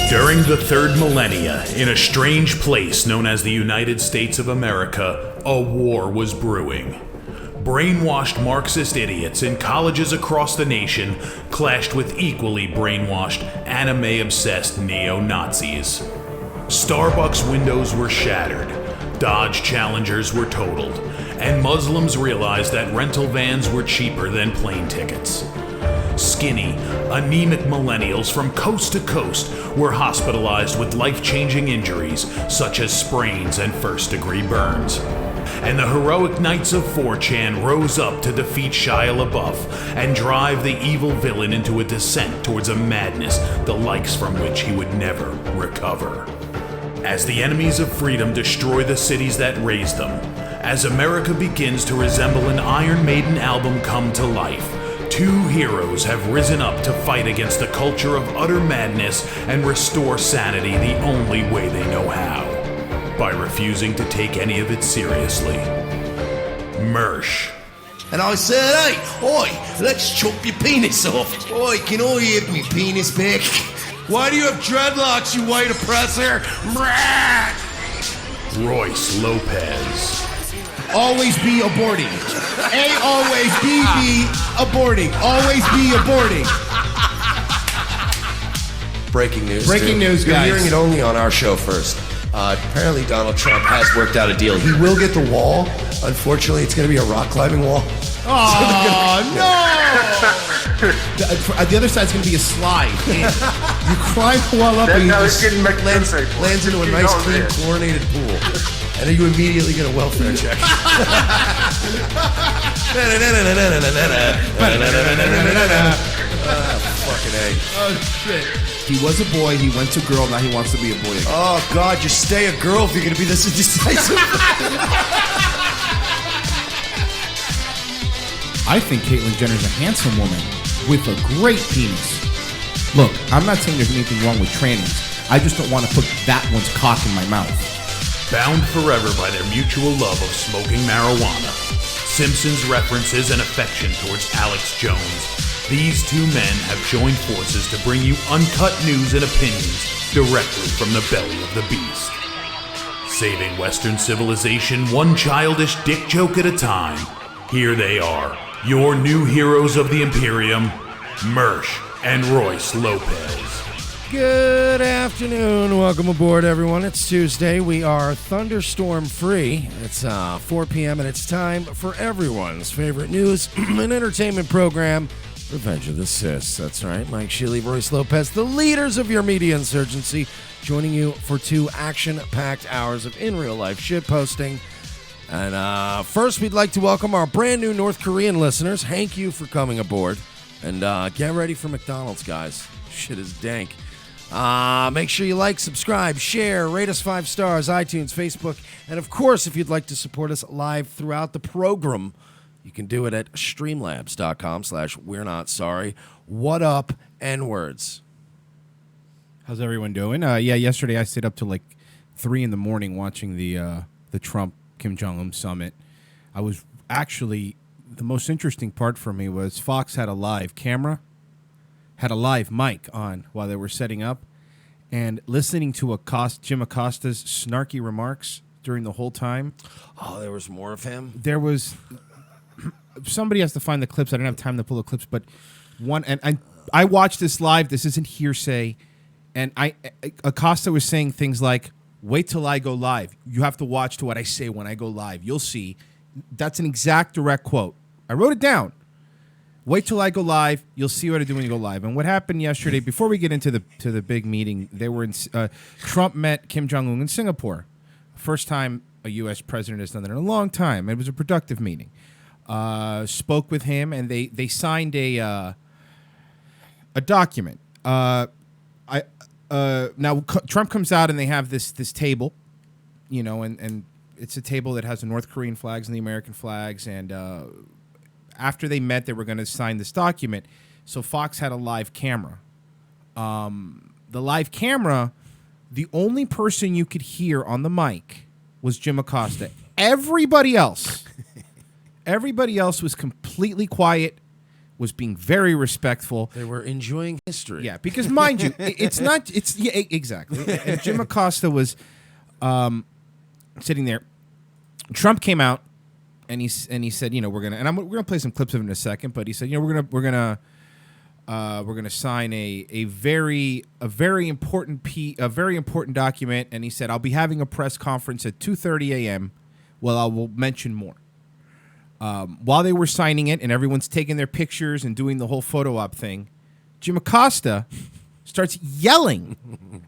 During the third millennia, in a strange place known as the United States of America, a war was brewing. Brainwashed Marxist idiots in colleges across the nation clashed with equally brainwashed, anime-obsessed neo-Nazis. Starbucks windows were shattered, Dodge Challengers were totaled, and Muslims realized that rental vans were cheaper than plane tickets. Skinny, anemic millennials from coast to coast were hospitalized with life-changing injuries such as sprains and first-degree burns. And the heroic knights of 4chan rose up to defeat Shia LaBeouf and drive the evil villain into a descent towards a madness the likes from which he would never recover. As the enemies of freedom destroy the cities that raised them, as America begins to resemble an Iron Maiden album come to life, two heroes have risen up to fight against the culture of utter madness and restore sanity the only way they know how, by refusing to take any of it seriously. Mersh. And I said, hey, oi, let's chop your penis off. Oi, can I have me penis back? Why do you have dreadlocks, you white oppressor? Royce Lopez. Always be aborting. A, always, B, aborting. Always be aborting. Breaking news. Breaking news, You're guys. hearing it only on our show first. Apparently Donald Trump has worked out a deal. He will get the wall. Unfortunately, it's going to be a rock climbing wall. Oh, no! The other side's going to be a slide. You climb the wall up and you just lands into a nice, clean, chlorinated pool. And then you immediately get a welfare check. Fucking A. Oh, shit. He was a boy, he went to girl, now he wants to be a boy again. Oh, God, just stay a girl if you're going to be this indecisive. I think Caitlyn Jenner's a handsome woman with a great penis. Look, I'm not saying there's anything wrong with trannies. I just don't want to put that one's cock in my mouth. Bound forever by their mutual love of smoking marijuana, Simpsons references and affection towards Alex Jones, these two men have joined forces to bring you uncut news and opinions directly from the belly of the beast. Saving Western civilization one childish dick joke at a time, here they are, your new heroes of the Imperium, Mersh and Royce Lopez. Good afternoon. Welcome aboard, everyone. It's Tuesday. We are thunderstorm free. It's 4 p.m. and it's time for everyone's favorite news and entertainment program, Revenge of the Sis. That's right. Mike Shealy, Royce Lopez, the leaders of your media insurgency, joining you for 2 action-packed hours of in-real-life shitposting. And first, we'd like to welcome our brand new North Korean listeners. Thank you for coming aboard. And get ready for McDonald's, guys. Shit is dank. Make sure you like, subscribe, share, rate us 5 stars, iTunes, Facebook, and of course, if you'd like to support us live throughout the program, you can do it at streamlabs.com/we're not sorry. What up, N-words? How's everyone doing? Yesterday I stayed up till like 3 in the morning watching the Trump Kim Jong-un summit. I was actually, the most interesting part for me was Fox had a live camera, had a live mic on while they were setting up, and listening to Jim Acosta's snarky remarks during the whole time. Oh, there was more of him? There was... Somebody has to find the clips. I didn't have time to pull the clips, but one... And I watched this live. This isn't hearsay. And Acosta was saying things like, wait till I go live. You have to watch to what I say when I go live. You'll see. That's an exact direct quote. I wrote it down. Wait till I go live. You'll see what I do when you go live. And what happened yesterday, before we get into the big meeting, they were in Trump met Kim Jong-un in Singapore. First time a U.S. president has done that in a long time. It was a productive meeting. Spoke with him, and they signed a document. Now Trump comes out, and they have this table, you know, and it's a table that has the North Korean flags and the American flags. And after they met, they were going to sign this document. So Fox had a live camera. The live camera, the only person you could hear on the mic was Jim Acosta. Everybody else was completely quiet, was being very respectful. They were enjoying history. Yeah, because mind you, exactly. And Jim Acosta was sitting there. Trump came out and he said, you know, we're gonna play some clips of it in a second, but he said, you know, we're gonna sign a very important document, and he said, I'll be having a press conference at 2:30 a.m. Well, I will mention more. While they were signing it and everyone's taking their pictures and doing the whole photo op thing, Jim Acosta starts yelling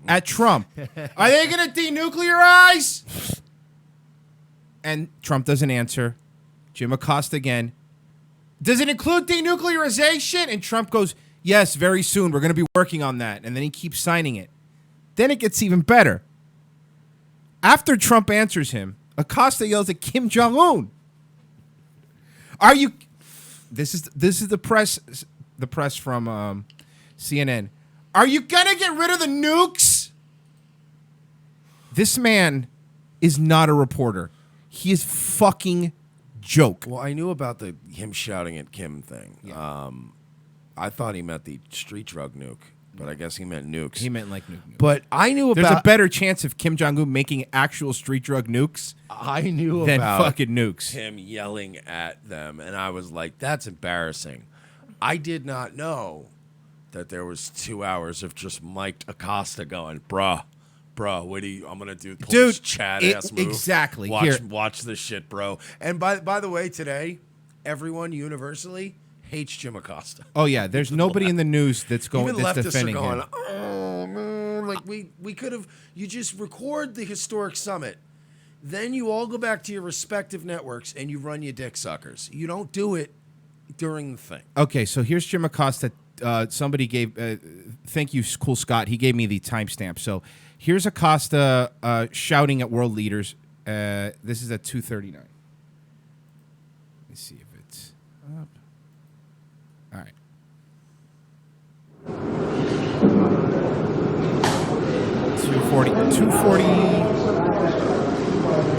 at Trump. Are they going to denuclearize? And Trump doesn't answer. Jim Acosta again. Does it include denuclearization? And Trump goes, yes, very soon. We're going to be working on that. And then he keeps signing it. Then it gets even better. After Trump answers him, Acosta yells at Kim Jong-un. Are you? This is the press from CNN. Are you gonna get rid of the nukes? This man is not a reporter. He is fucking joke. Well, I knew about him shouting at Kim thing. Yeah. I thought he meant the street drug nuke, but I guess he meant nukes. He meant like nuke. But I knew about. There's a better chance of Kim Jong-un making actual street drug nukes. I knew than about fucking nukes. Him yelling at them, and I was like, "That's embarrassing." I did not know that there was 2 hours of just Mike Acosta going, "Bruh, what do you? I'm gonna do, pull this Chad ass move. Exactly. Watch this shit, bro." And by the way, today, everyone universally hates Jim Acosta. Oh yeah, there's nobody in the news that's Even leftists defending are going, him. "Oh man, like we could have." You just record the historic summit. Then you all go back to your respective networks and you run your dick suckers. You don't do it during the thing. Okay, so here's Jim Acosta. Somebody gave, thank you, Cool Scott. He gave me the timestamp. So here's Acosta shouting at world leaders. This is at 2:39. Let me see if it's up. All right.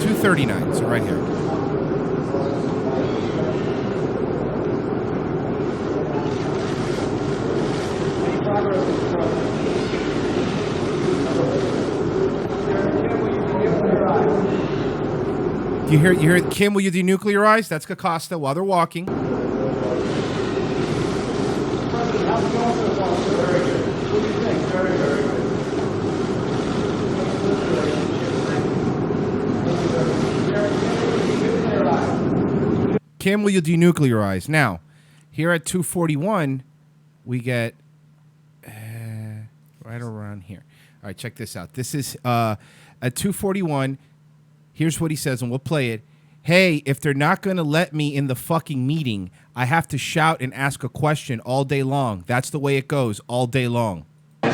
239, so right here. You hear it, Kim, will you denuclearize? That's Acosta while they're walking. Kim, will you denuclearize? Now, here at 2:41, we get right around here. All right, check this out. This is at 2:41. Here's what he says, and we'll play it. Hey, if they're not going to let me in the fucking meeting, I have to shout and ask a question all day long. That's the way it goes, all day long. So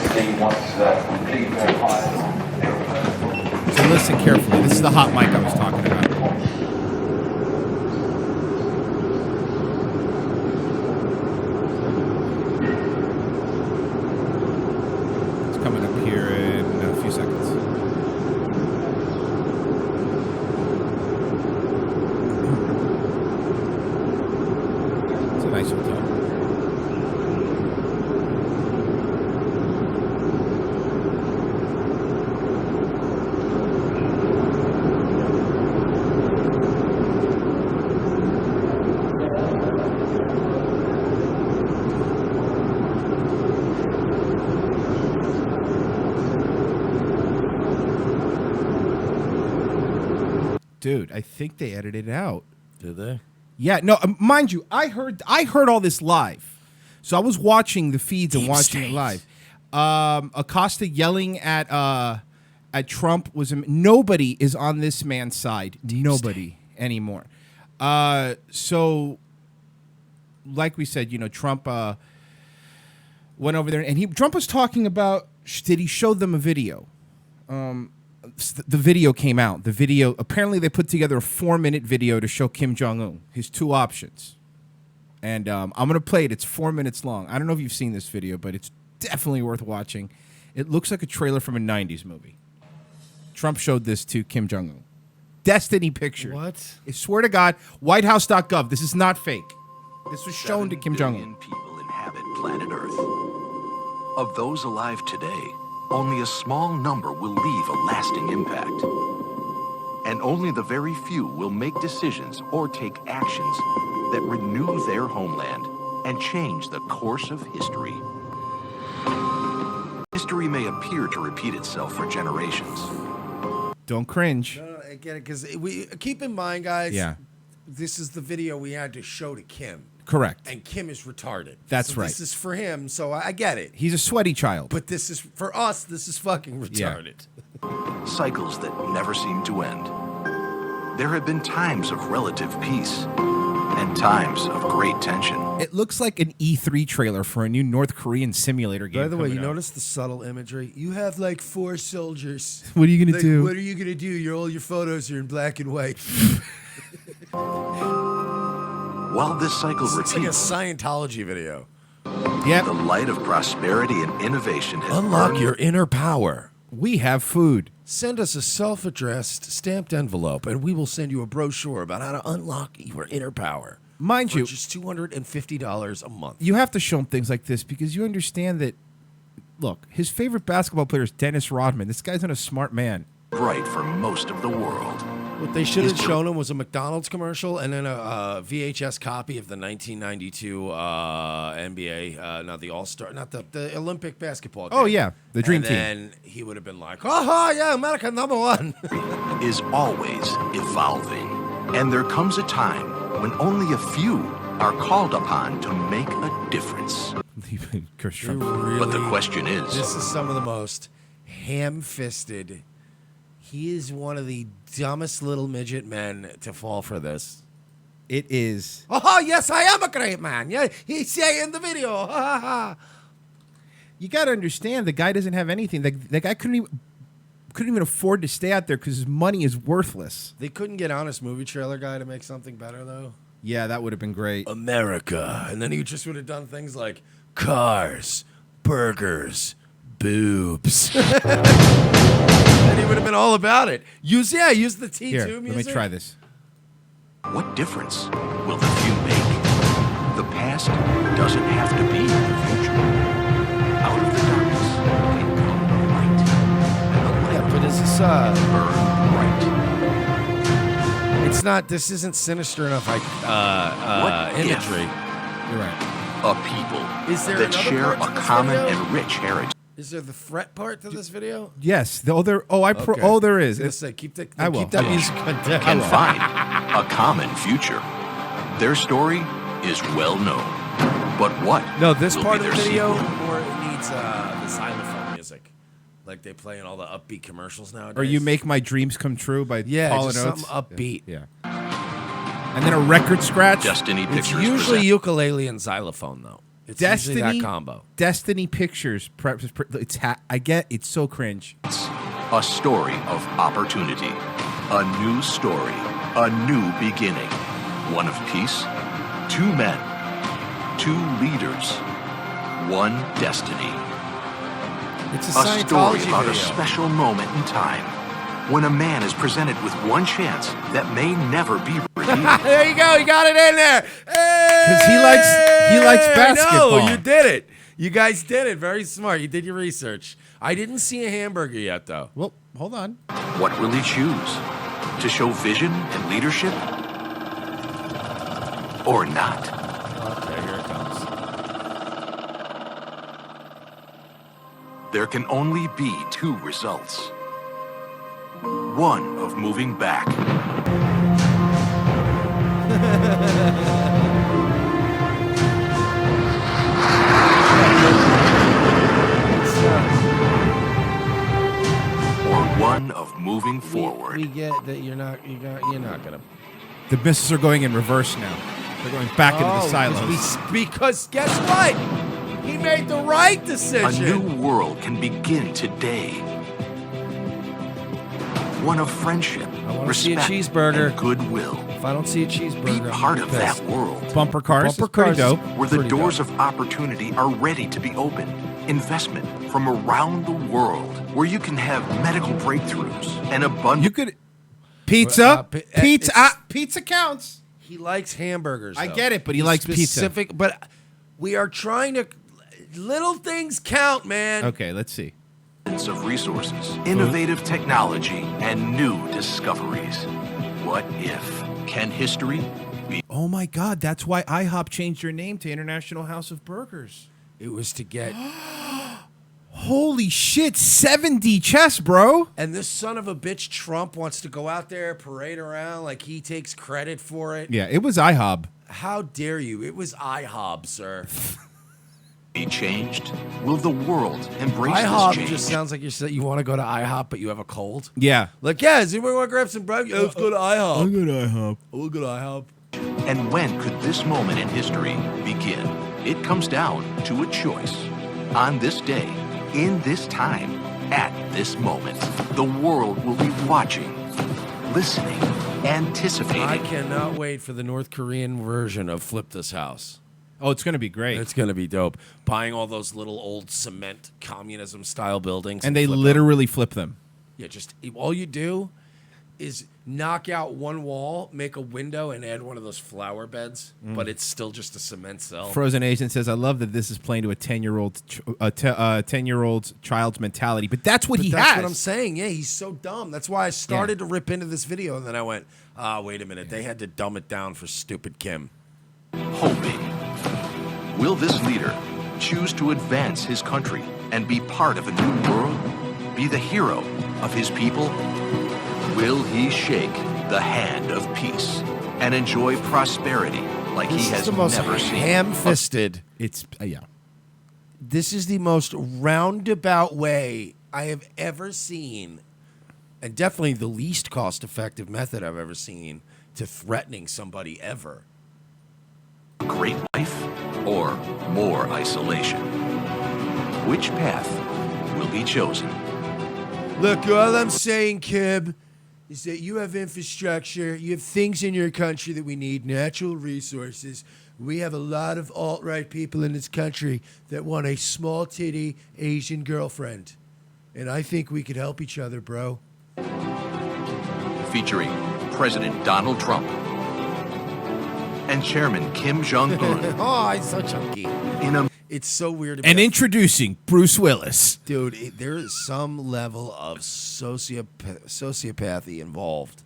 listen carefully. This is the hot mic I was talking about. It's coming up here in a few seconds. It's a nice hotel. dude, I think they edited it out. Did they? Yeah, no, mind you, I heard all this live. So I was watching the feeds and Deep watching state. it live. Acosta yelling at Trump was nobody is on this man's side. Nobody anymore. So like we said, Trump went over there and Trump was talking about, did he show them a video? The video came out. The video, apparently they put together a 4-minute video to show Kim Jong-un his 2 options. And I'm going to play it. It's 4 minutes long. I don't know if you've seen this video, but it's definitely worth watching. It looks like a trailer from a 90s movie. Trump showed this to Kim Jong-un. Destiny Pictures. What? I swear to God, WhiteHouse.gov. This is not fake. This was shown to Kim 7 Jong-un. billion people inhabit planet Earth. Of those alive today, only a small number will leave a lasting impact. And only the very few will make decisions or take actions that renew their homeland and change the course of history. History may appear to repeat itself for generations. Don't cringe. No, I get it, because we keep in mind, guys. Yeah. This is the video we had to show to Kim, Correct. and Kim is retarded. That's So right. This is for him, so I get it. He's a sweaty child. But this is for us. This is fucking retarded. Cycles that never seem to end. There have been times of relative peace and times of great tension. It looks like an E3 trailer for a new North Korean simulator game. By the way, coming you out. notice the subtle imagery? You have like 4 soldiers. What are you gonna do? What are you gonna do? All your photos are in black and white. While this cycle It's like a repeats, Scientology video. Yep. the light of prosperity and innovation has Unlock burned your inner power. We have food. Send us a self-addressed stamped envelope, and we will send you a brochure about how to unlock your inner power. Mind For you, just $250 a month. you have to show him things like this because you understand that, look, his favorite basketball player is Dennis Rodman. This guy's not a smart man. bright for most of the world. What they should have Is- shown him was a McDonald's commercial and then a VHS copy of the 1992 NBA, not the All-Star, not the Olympic basketball game. Oh, yeah, the Dream Team. And then he would have been like, oh, yeah, America #1. Is always evolving. And there comes a time when only a few are called upon to make a difference. Chris Trump. But the question is, This is some of the most ham-fisted. He is one of the dumbest little midget men to fall for this. It is. Oh, yes, I am a great man. Yeah, he's saying in the video. Ha, ha, ha. You got to understand, the guy doesn't have anything. The guy couldn't even afford to stay out there because his money is worthless. They couldn't get Honest Movie Trailer Guy to make something better, though. Yeah, that would have been great. America. And then he just would have done things like cars, burgers, boobs. And he would have been all about it. Use the T2 Here, music. let me try this. what difference will the few make? The past doesn't have to be the future. Out of the darkness can come the light. And the light Yeah, but is this, burn bright. it's not, this isn't sinister enough, like, What if- imagery. You're right. A people Is there that another share part to a this common video? and rich heritage. Is there the fret part to this video? Yes. There is. Okay. Oh, there is. I was gonna say, keep that I will. music on deck. Can find a common future. Their story is well known. But what No, this will part be of the their video, sequel? or it needs the xylophone music, like they play in all the upbeat commercials nowadays. Or you make my dreams come true by yeah, Hall & just Oates. something upbeat. Yeah. And then a record scratch. Destiny It's Pictures usually present ukulele and xylophone, though. It's usually that combo. Destiny Pictures. It's so cringe. a story of opportunity, a new story, a new beginning, one of peace, 2 men, 2 leaders, 1 destiny. It's a A story Scientology about video. a special moment in time when a man is presented with one chance that may never be repeated. There you go. You got it in there. Because he likes basketball. No, you did it. You guys did it. Very smart. You did your research. I didn't see a hamburger yet, though. Well, hold on. What will he choose? To show vision and leadership? Or not? Okay, here it comes. There can only be 2 results. One of moving back, Or one of moving forward. We get that you're not gonna. The missiles are going in reverse now. They're going back into the silos. Because guess what? He made the right A decision. new world can begin today. One of friendship, wanna see a respect, cheeseburger. and goodwill. If I don't see a Be cheeseburger, part I'm of pissed. that world Bumper cars. Bumper It's pretty cars. dope. where the Pretty doors dope. of opportunity are ready to be opened. Investment from around the world, where you can have medical breakthroughs and abundant. You could pizza, pizza, it's- pizza counts. He likes hamburgers. I though. get it, but he likes pizza. But we are trying to. Little things count, man. Okay, let's see. of resources, innovative technology, and new discoveries. What if? Can history be? Oh my God, that's why IHOP changed their name to International House of Burgers. It was to get. Holy shit, 7D chess, bro. And this son of a bitch Trump wants to go out there, parade around like he takes credit for it. Yeah, it was IHOB. How dare you? It was IHOB, sir. Be changed? Will the world embrace IHOB this change? just sounds like you want to go to IHOP, but you have a cold. Yeah. Like, yeah, does anybody want to grab some bread? Yeah, let's go to IHOP. go to IHOP. We'll go to IHOP. And when could this moment in history begin? It comes down to a choice. On this day, in this time, at this moment, the world will be watching, listening, anticipating. I cannot wait for the North Korean version of Flip This House. Oh, it's going to be great. It's going to be dope. Buying all those little old cement communism style buildings. And they flip 'em. literally flip them. Yeah, just all you do is knock out one wall, make a window, and add one of those flower beds, but it's still just a cement cell. Frozen Asian says, I love that this is playing to a 10-year-old child's mentality. But that's what But he that's has. what I'm saying. Yeah, he's so dumb. That's why I started to rip into this video, and then I went, wait a minute. They had to dumb it down for stupid Kim. Hoping. Will this leader choose to advance his country and be part of a new world? Be the hero of his people? Will he shake the hand of peace and enjoy prosperity like This he is has the most never seen? ham-fisted. It's, yeah. This is the most roundabout way I have ever seen, and definitely the least cost-effective method I've ever seen to threatening somebody ever. Great life or more isolation? Which path will be chosen? Look, all I'm saying, Kib, is that you have infrastructure, you have things in your country that we need, natural resources. We have a lot of alt-right people in this country that want a small-titty Asian girlfriend. And I think we could help each other, bro. Featuring President Donald Trump and Chairman Kim Jong-un Oh, he's so chunky. in a It's so weird. To And be introducing Bruce Willis. Dude, there is some level of sociopathy involved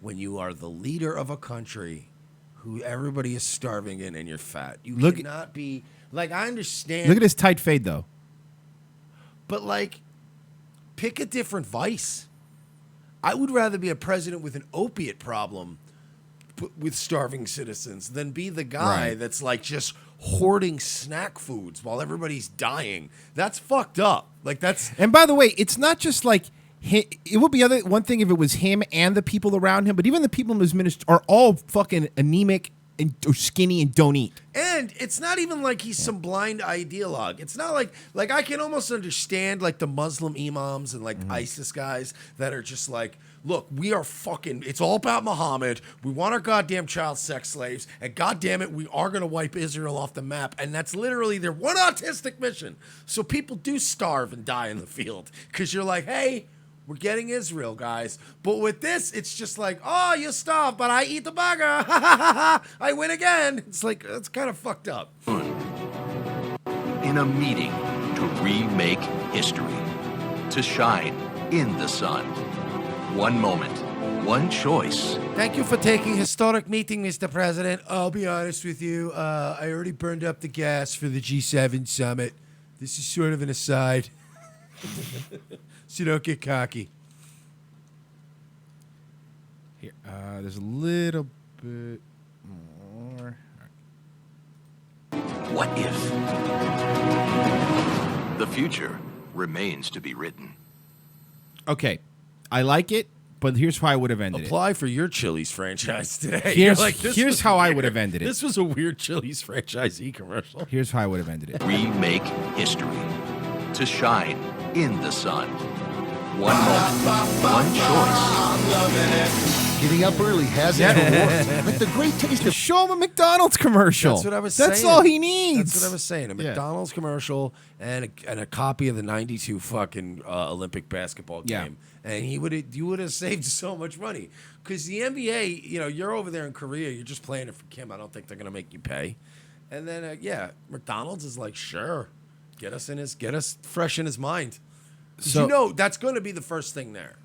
when you are the leader of a country who everybody is starving in and you're fat. You cannot be like, I understand. Look at his tight fade, though. But like, pick a different vice. I would rather be a president with an opiate problem with starving citizens than be the guy Right. that's like just hoarding snack foods while everybody's dying. That's fucked up. Like that's And by the way, it's not just like it would be one thing if it was him and the people around him, but even the people in his ministry are all fucking anemic and or skinny and don't eat. And it's not even like he's some blind ideologue. It's not like I can almost understand like the Muslim imams and like ISIS guys that are just like, look, we are fucking, it's all about Muhammad. We want our goddamn child sex slaves. And goddamn it, we are going to wipe Israel off the map. And that's literally their one autistic mission. So people do starve and die in the field because you're like, hey, we're getting Israel, guys. But with this, it's just like, oh, you starve, but I eat the burger. I win again. It's like, it's kind of fucked up. in a meeting to remake history, to shine in the sun. One moment, one choice. Thank you for taking historic meeting, Mr. President. I'll be honest with you. I already burned up the gas for the G7 summit. This is sort of an aside. So don't get cocky. Here, there's a little bit. what if. The future remains to be written. Okay, I like it, but here's how I would have ended it. Apply for your Chili's franchise today. Here's how I would have ended it. This was a weird Chili's franchisee commercial. Here's how I would have ended it. Remake history. To shine in the sun. One moment, one choice. Getting up early has its rewards. Like the great taste of... Show him a McDonald's commercial. That's what I was saying. That's all he needs. That's what I was saying. A McDonald's commercial and a copy of the '92 fucking Olympic basketball game, and you would have saved so much money. Because the NBA, you're over there in Korea, you're just playing it for Kim. I don't think they're gonna make you pay. And then McDonald's is like, sure, get us fresh in his mind. So that's going to be the first thing there.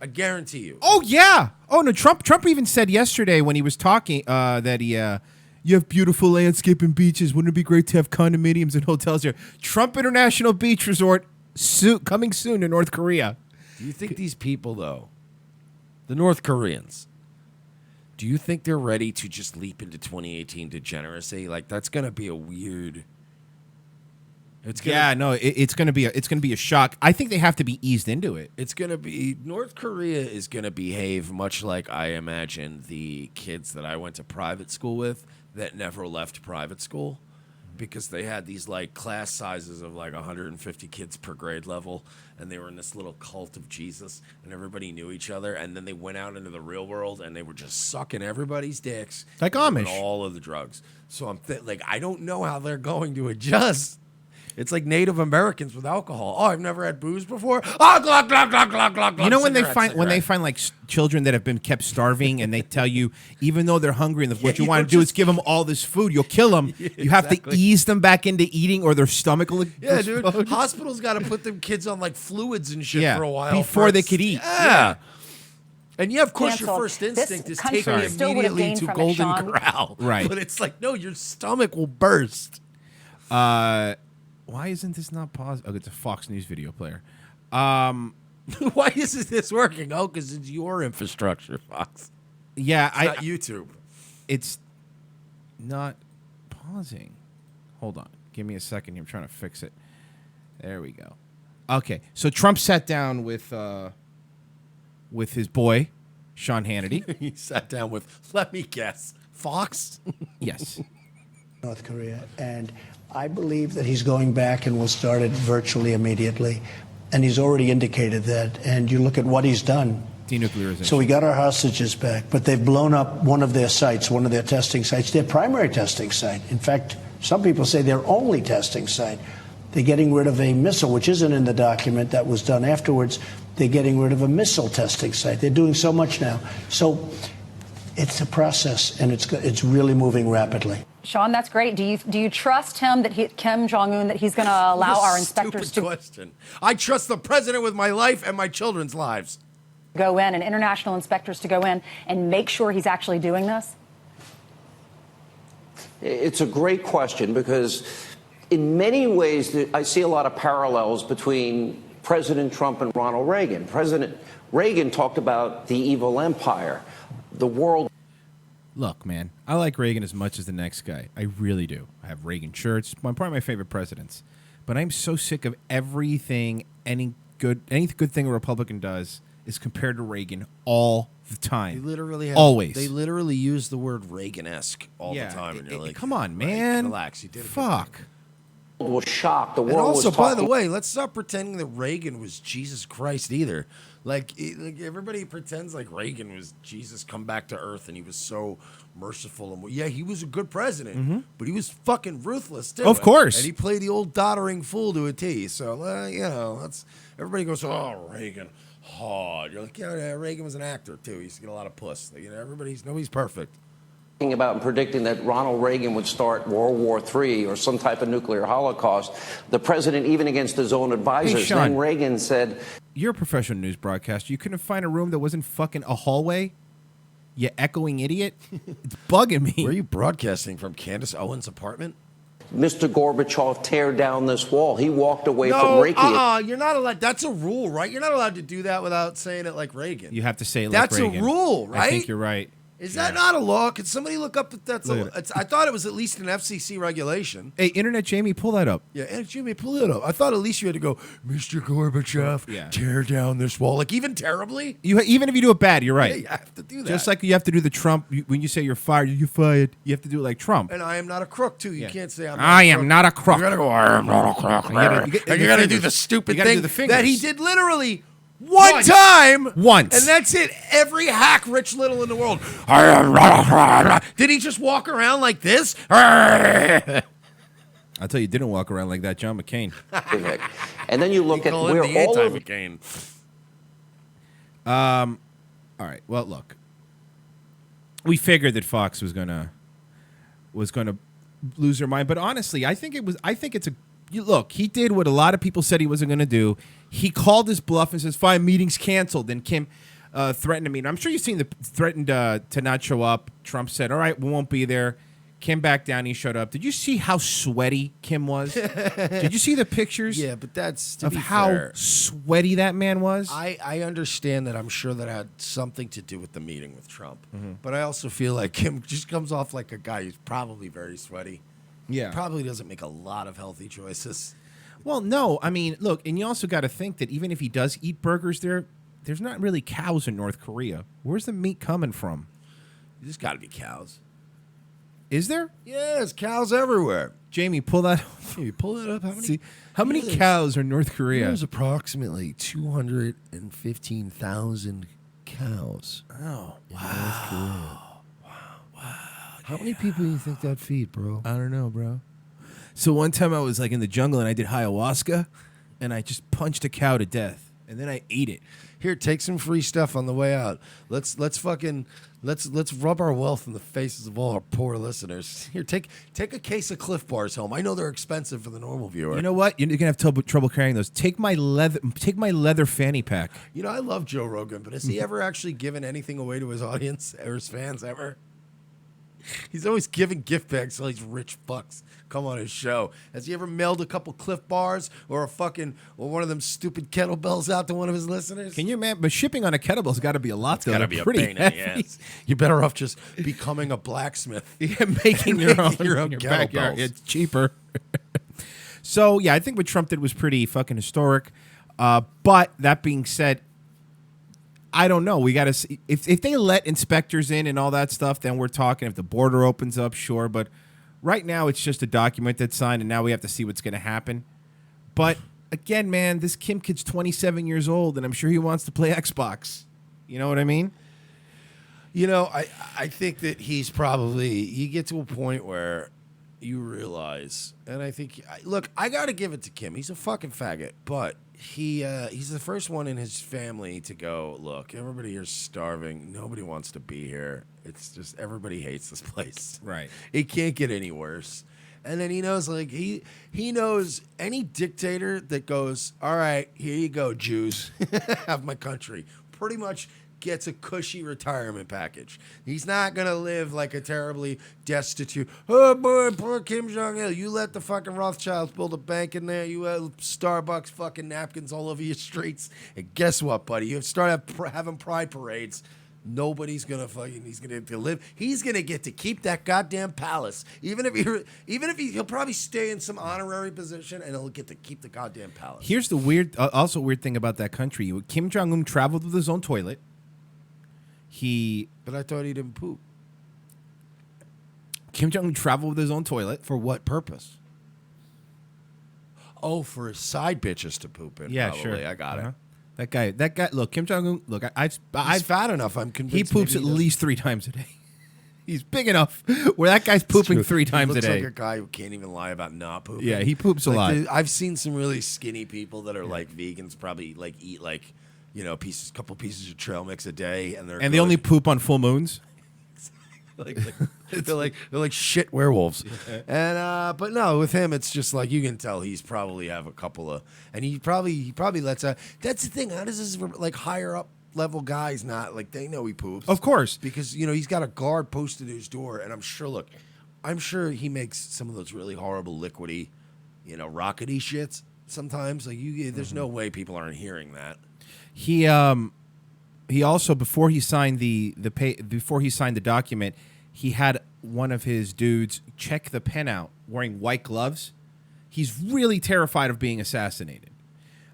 I guarantee you. Oh yeah. Oh no. Trump even said yesterday when he was talking that you have beautiful landscape and beaches. Wouldn't it be great to have condominiums and hotels here? Trump International Beach Resort coming soon to North Korea. Do you think these people though, the North Koreans, do you think they're ready to just leap into 2018 degeneracy? Like that's going to be a weird. It's gonna be a shock. I think they have to be eased into it. It's gonna be North Korea is gonna behave much like I imagine the kids that I went to private school with that never left private school, because they had these like class sizes of like 150 kids per grade level, and they were in this little cult of Jesus, and everybody knew each other, and then they went out into the real world and they were just sucking everybody's dicks, like Amish, all of the drugs. So I'm I don't know how they're going to adjust. It's like Native Americans with alcohol. Oh, I've never had booze before. Oh, glug glug glug glug glug. You know when they find like children that have been kept starving, and they tell you even though they're hungry and what you want to do is give them all this food, you'll kill them. You have to ease them back into eating, or their stomach will explode. Dude. Hospitals got to put them kids on like fluids and shit for a while before they could eat. Yeah. And of course, your first instinct is take me immediately to Golden Corral. Right. But it's like, no, your stomach will burst. Why isn't this not paused? Oh, it's a Fox News video player. Why isn't this working? Oh, because it's your infrastructure, Fox. Yeah, it's not YouTube. It's not pausing. Hold on. Give me a second here. I'm trying to fix it. There we go. Okay, so Trump sat down with his boy, Sean Hannity. He sat down with, let me guess, Fox? Yes. North Korea, and I believe that he's going back and will start it virtually immediately. And he's already indicated that. And you look at what he's done. Denuclearization. So we got our hostages back, but they've blown up one of their sites, one of their testing sites, their primary testing site. In fact, some people say their only testing site. They're getting rid of a missile, which isn't in the document that was done afterwards. They're getting rid of a missile testing site. They're doing so much now. So it's a process, and it's really moving rapidly. Sean, that's great. Do you trust him Kim Jong-un that he's going to allow our inspectors to question? I trust the president with my life and my children's lives. Go in and international inspectors to go in and make sure he's actually doing this? It's a great question because in many ways I see a lot of parallels between President Trump and Ronald Reagan. President Reagan talked about the evil empire, the world. Look, man, I like Reagan as much as the next guy. I really do. I have Reagan shirts. Probably my favorite presidents. But I'm so sick of everything, any good thing a Republican does is compared to Reagan all the time. They literally use the word Reagan-esque all the time. And you're like, come on, man. Relax. You did it. Fuck. Was shocked. The world and also, was talking. by the way, let's stop pretending that Reagan was Jesus Christ either. Like everybody pretends like Reagan was Jesus come back to earth and he was so merciful. And he was a good president, but he was fucking ruthless too. Of course. And he played the old doddering fool to a T. So, everybody goes, oh, Reagan. Oh, you're like, Reagan was an actor too. He used to get a lot of puss. Nobody's perfect. About and predicting that Ronald Reagan would start World War III or some type of nuclear holocaust. The president, even against his own advisors, hey, Sean, then Reagan said, "You're a professional news broadcaster. You couldn't find a room that wasn't fucking a hallway. You echoing idiot. It's bugging me." Where are you broadcasting from? Candace Owens' apartment? Mr. Gorbachev, tear down this wall. He walked away from Reagan. You're not allowed. That's a rule, right? You're not allowed to do that without saying it like Reagan. You have to say it like Reagan. That's a rule, right? I think you're right. Is that not a law? Could somebody look up if that's Look at I thought it was at least an FCC regulation. Hey, Internet Jamie, pull that up. Yeah, and Jimmy, pull it up. I thought at least you had to go, Mr. Gorbachev, tear down this wall. Like, even terribly? Even if you do it bad, you're right. Yeah, you have to do that. Just like you have to do the Trump, when you say you're fired, you're fired. You have to do it like Trump. And I am not a crook, too. You can't say I am not a crook. You gotta go, I am not a crook. And you gotta do the stupid thing that he did literally one time. Once. And that's it. Every hack Rich Little in the world. Did he just walk around like this? I'll tell you, didn't walk around like that, John McCain. And then you look at where all of McCain. All right. Well, look. We figured that Fox was gonna lose their mind, but honestly, I think it's a look. He did what a lot of people said he wasn't gonna do. He called his bluff and says, "Fine, meeting's canceled." And Kim threatened to meet. I'm sure you've seen threatened to not show up. Trump said, "All right, we won't be there." Kim backed down. He showed up. Did you see how sweaty Kim was? Did you see the pictures? Yeah, but that's of how sweaty that man was. I understand that. I'm sure that had something to do with the meeting with Trump. Mm-hmm. But I also feel like Kim just comes off like a guy who's probably very sweaty. Yeah. Probably doesn't make a lot of healthy choices. Well, no. I mean, look, and you also got to think that even if he does eat burgers there's not really cows in North Korea. Where's the meat coming from? There's got to be cows. Is there? Yeah, there's cows everywhere. Jamie, pull that up. Jamie, pull that up. How many cows are in North Korea? There's approximately 215,000 cows. Oh, wow. How many people do you think that feed, bro? I don't know, bro. So one time I was like in the jungle and I did ayahuasca and I just punched a cow to death and then I ate it. Here, take some free stuff on the way out. Let's rub our wealth in the faces of all our poor listeners. Here, take a case of Cliff Bars home. I know they're expensive for the normal viewer. You know what? You're gonna have trouble carrying those. Take my leather fanny pack. You know, I love Joe Rogan, but has he ever actually given anything away to his audience or his fans ever? He's always giving gift bags to all these rich fucks come on his show. Has he ever mailed a couple Cliff Bars or one of them stupid kettlebells out to one of his listeners? Can you, man? But shipping on a kettlebell's got to be a lot. Got to be pretty a pain in the ass. You're better off just becoming a blacksmith. Making your own kettlebells. It's cheaper. So yeah, I think what Trump did was pretty fucking historic. But that being said, I don't know. We got to see if they let inspectors in and all that stuff. Then we're talking. If the border opens up, sure. But right now, it's just a document that's signed, and now we have to see what's going to happen. But again, man, this Kim kid's 27 years old, and I'm sure he wants to play Xbox. You know what I mean? You know, I think that you get to a point where you realize, and I think, look, I got to give it to Kim. He's a fucking faggot, but he's the first one in his family to go, look, everybody here's starving. Nobody wants to be here. It's just everybody hates this place. Right. It can't get any worse. And then he knows, like, he knows any dictator that goes, all right, here you go, Jews, have my country, pretty much gets a cushy retirement package. He's not going to live like a terribly destitute, oh boy, poor Kim Jong-il. You let the fucking Rothschilds build a bank in there. You have Starbucks fucking napkins all over your streets. And guess what, buddy? You start having pride parades. Nobody's gonna he's gonna live. He's gonna get to keep that goddamn palace. Even if he'll probably stay in some honorary position and he'll get to keep the goddamn palace. Here's the weird thing about that country. Kim Jong-un traveled with his own toilet. But I thought he didn't poop. Kim Jong-un traveled with his own toilet. For what purpose? Oh, for his side bitches to poop in. Yeah, probably. sure. I got it. That guy. Look, Kim Jong-un. Look, He's fat enough. I'm convinced he poops at least 3 times a day. He's big enough where that guy's pooping 3 times a day. He looks like a guy who can't even lie about not pooping. Yeah, he poops a lot. I've seen some really skinny people that are like vegans, probably like eat like, you know, couple pieces of trail mix a day, and they only poop on full moons. they're like shit werewolves. And but no, with him it's just like you can tell he's probably have a couple of, and he probably lets out. That's the thing. How does this like higher up level guys not like they know he poops? Of course, because you know he's got a guard posted at his door, and I'm sure he makes some of those really horrible liquidy, you know, rockety shits sometimes. Like there's no way people aren't hearing that. He He also, before he signed the document, he had one of his dudes check the pen out wearing white gloves. He's really terrified of being assassinated.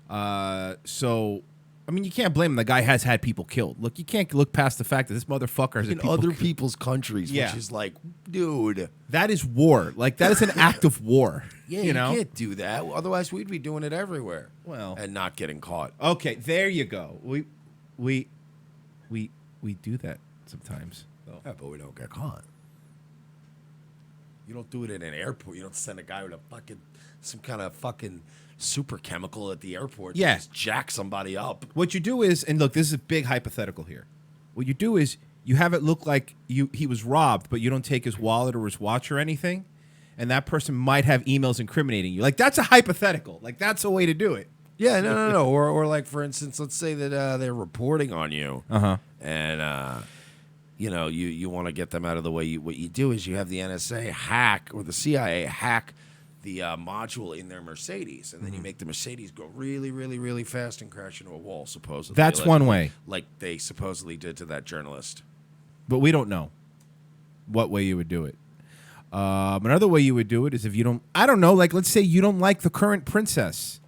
So, I mean, you can't blame him. The guy has had people killed. Look, you can't look past the fact that this motherfucker has in other people's countries, Yeah. which is like, dude, that is war. Like, that is an act of war. yeah, you know? can't do that. Otherwise, we'd be doing it everywhere. Well, and not getting caught. Okay, there you go. We do that sometimes. So. Yeah, but we don't get caught. You don't do it in an airport. You don't send a guy with some kind of fucking super chemical at the airport. to Yeah. just jack somebody up. What you do is, and look, this is a big hypothetical here. What you do is you have it look like he was robbed, but you don't take his wallet or his watch or anything, and that person might have emails incriminating you. Like, that's a hypothetical. Like, that's a way to do it. Yeah, no. Or like, for instance, let's say that they're reporting on you, and you want to get them out of the way. What you do is you have the NSA hack or the CIA hack the module in their Mercedes, and then you make the Mercedes go really, really, really fast and crash into a wall. Supposedly, That's one way. like they supposedly did to that journalist. But we don't know what way you would do it. Another way you would do it is if you don't, I don't know, like let's say you don't like the current princess.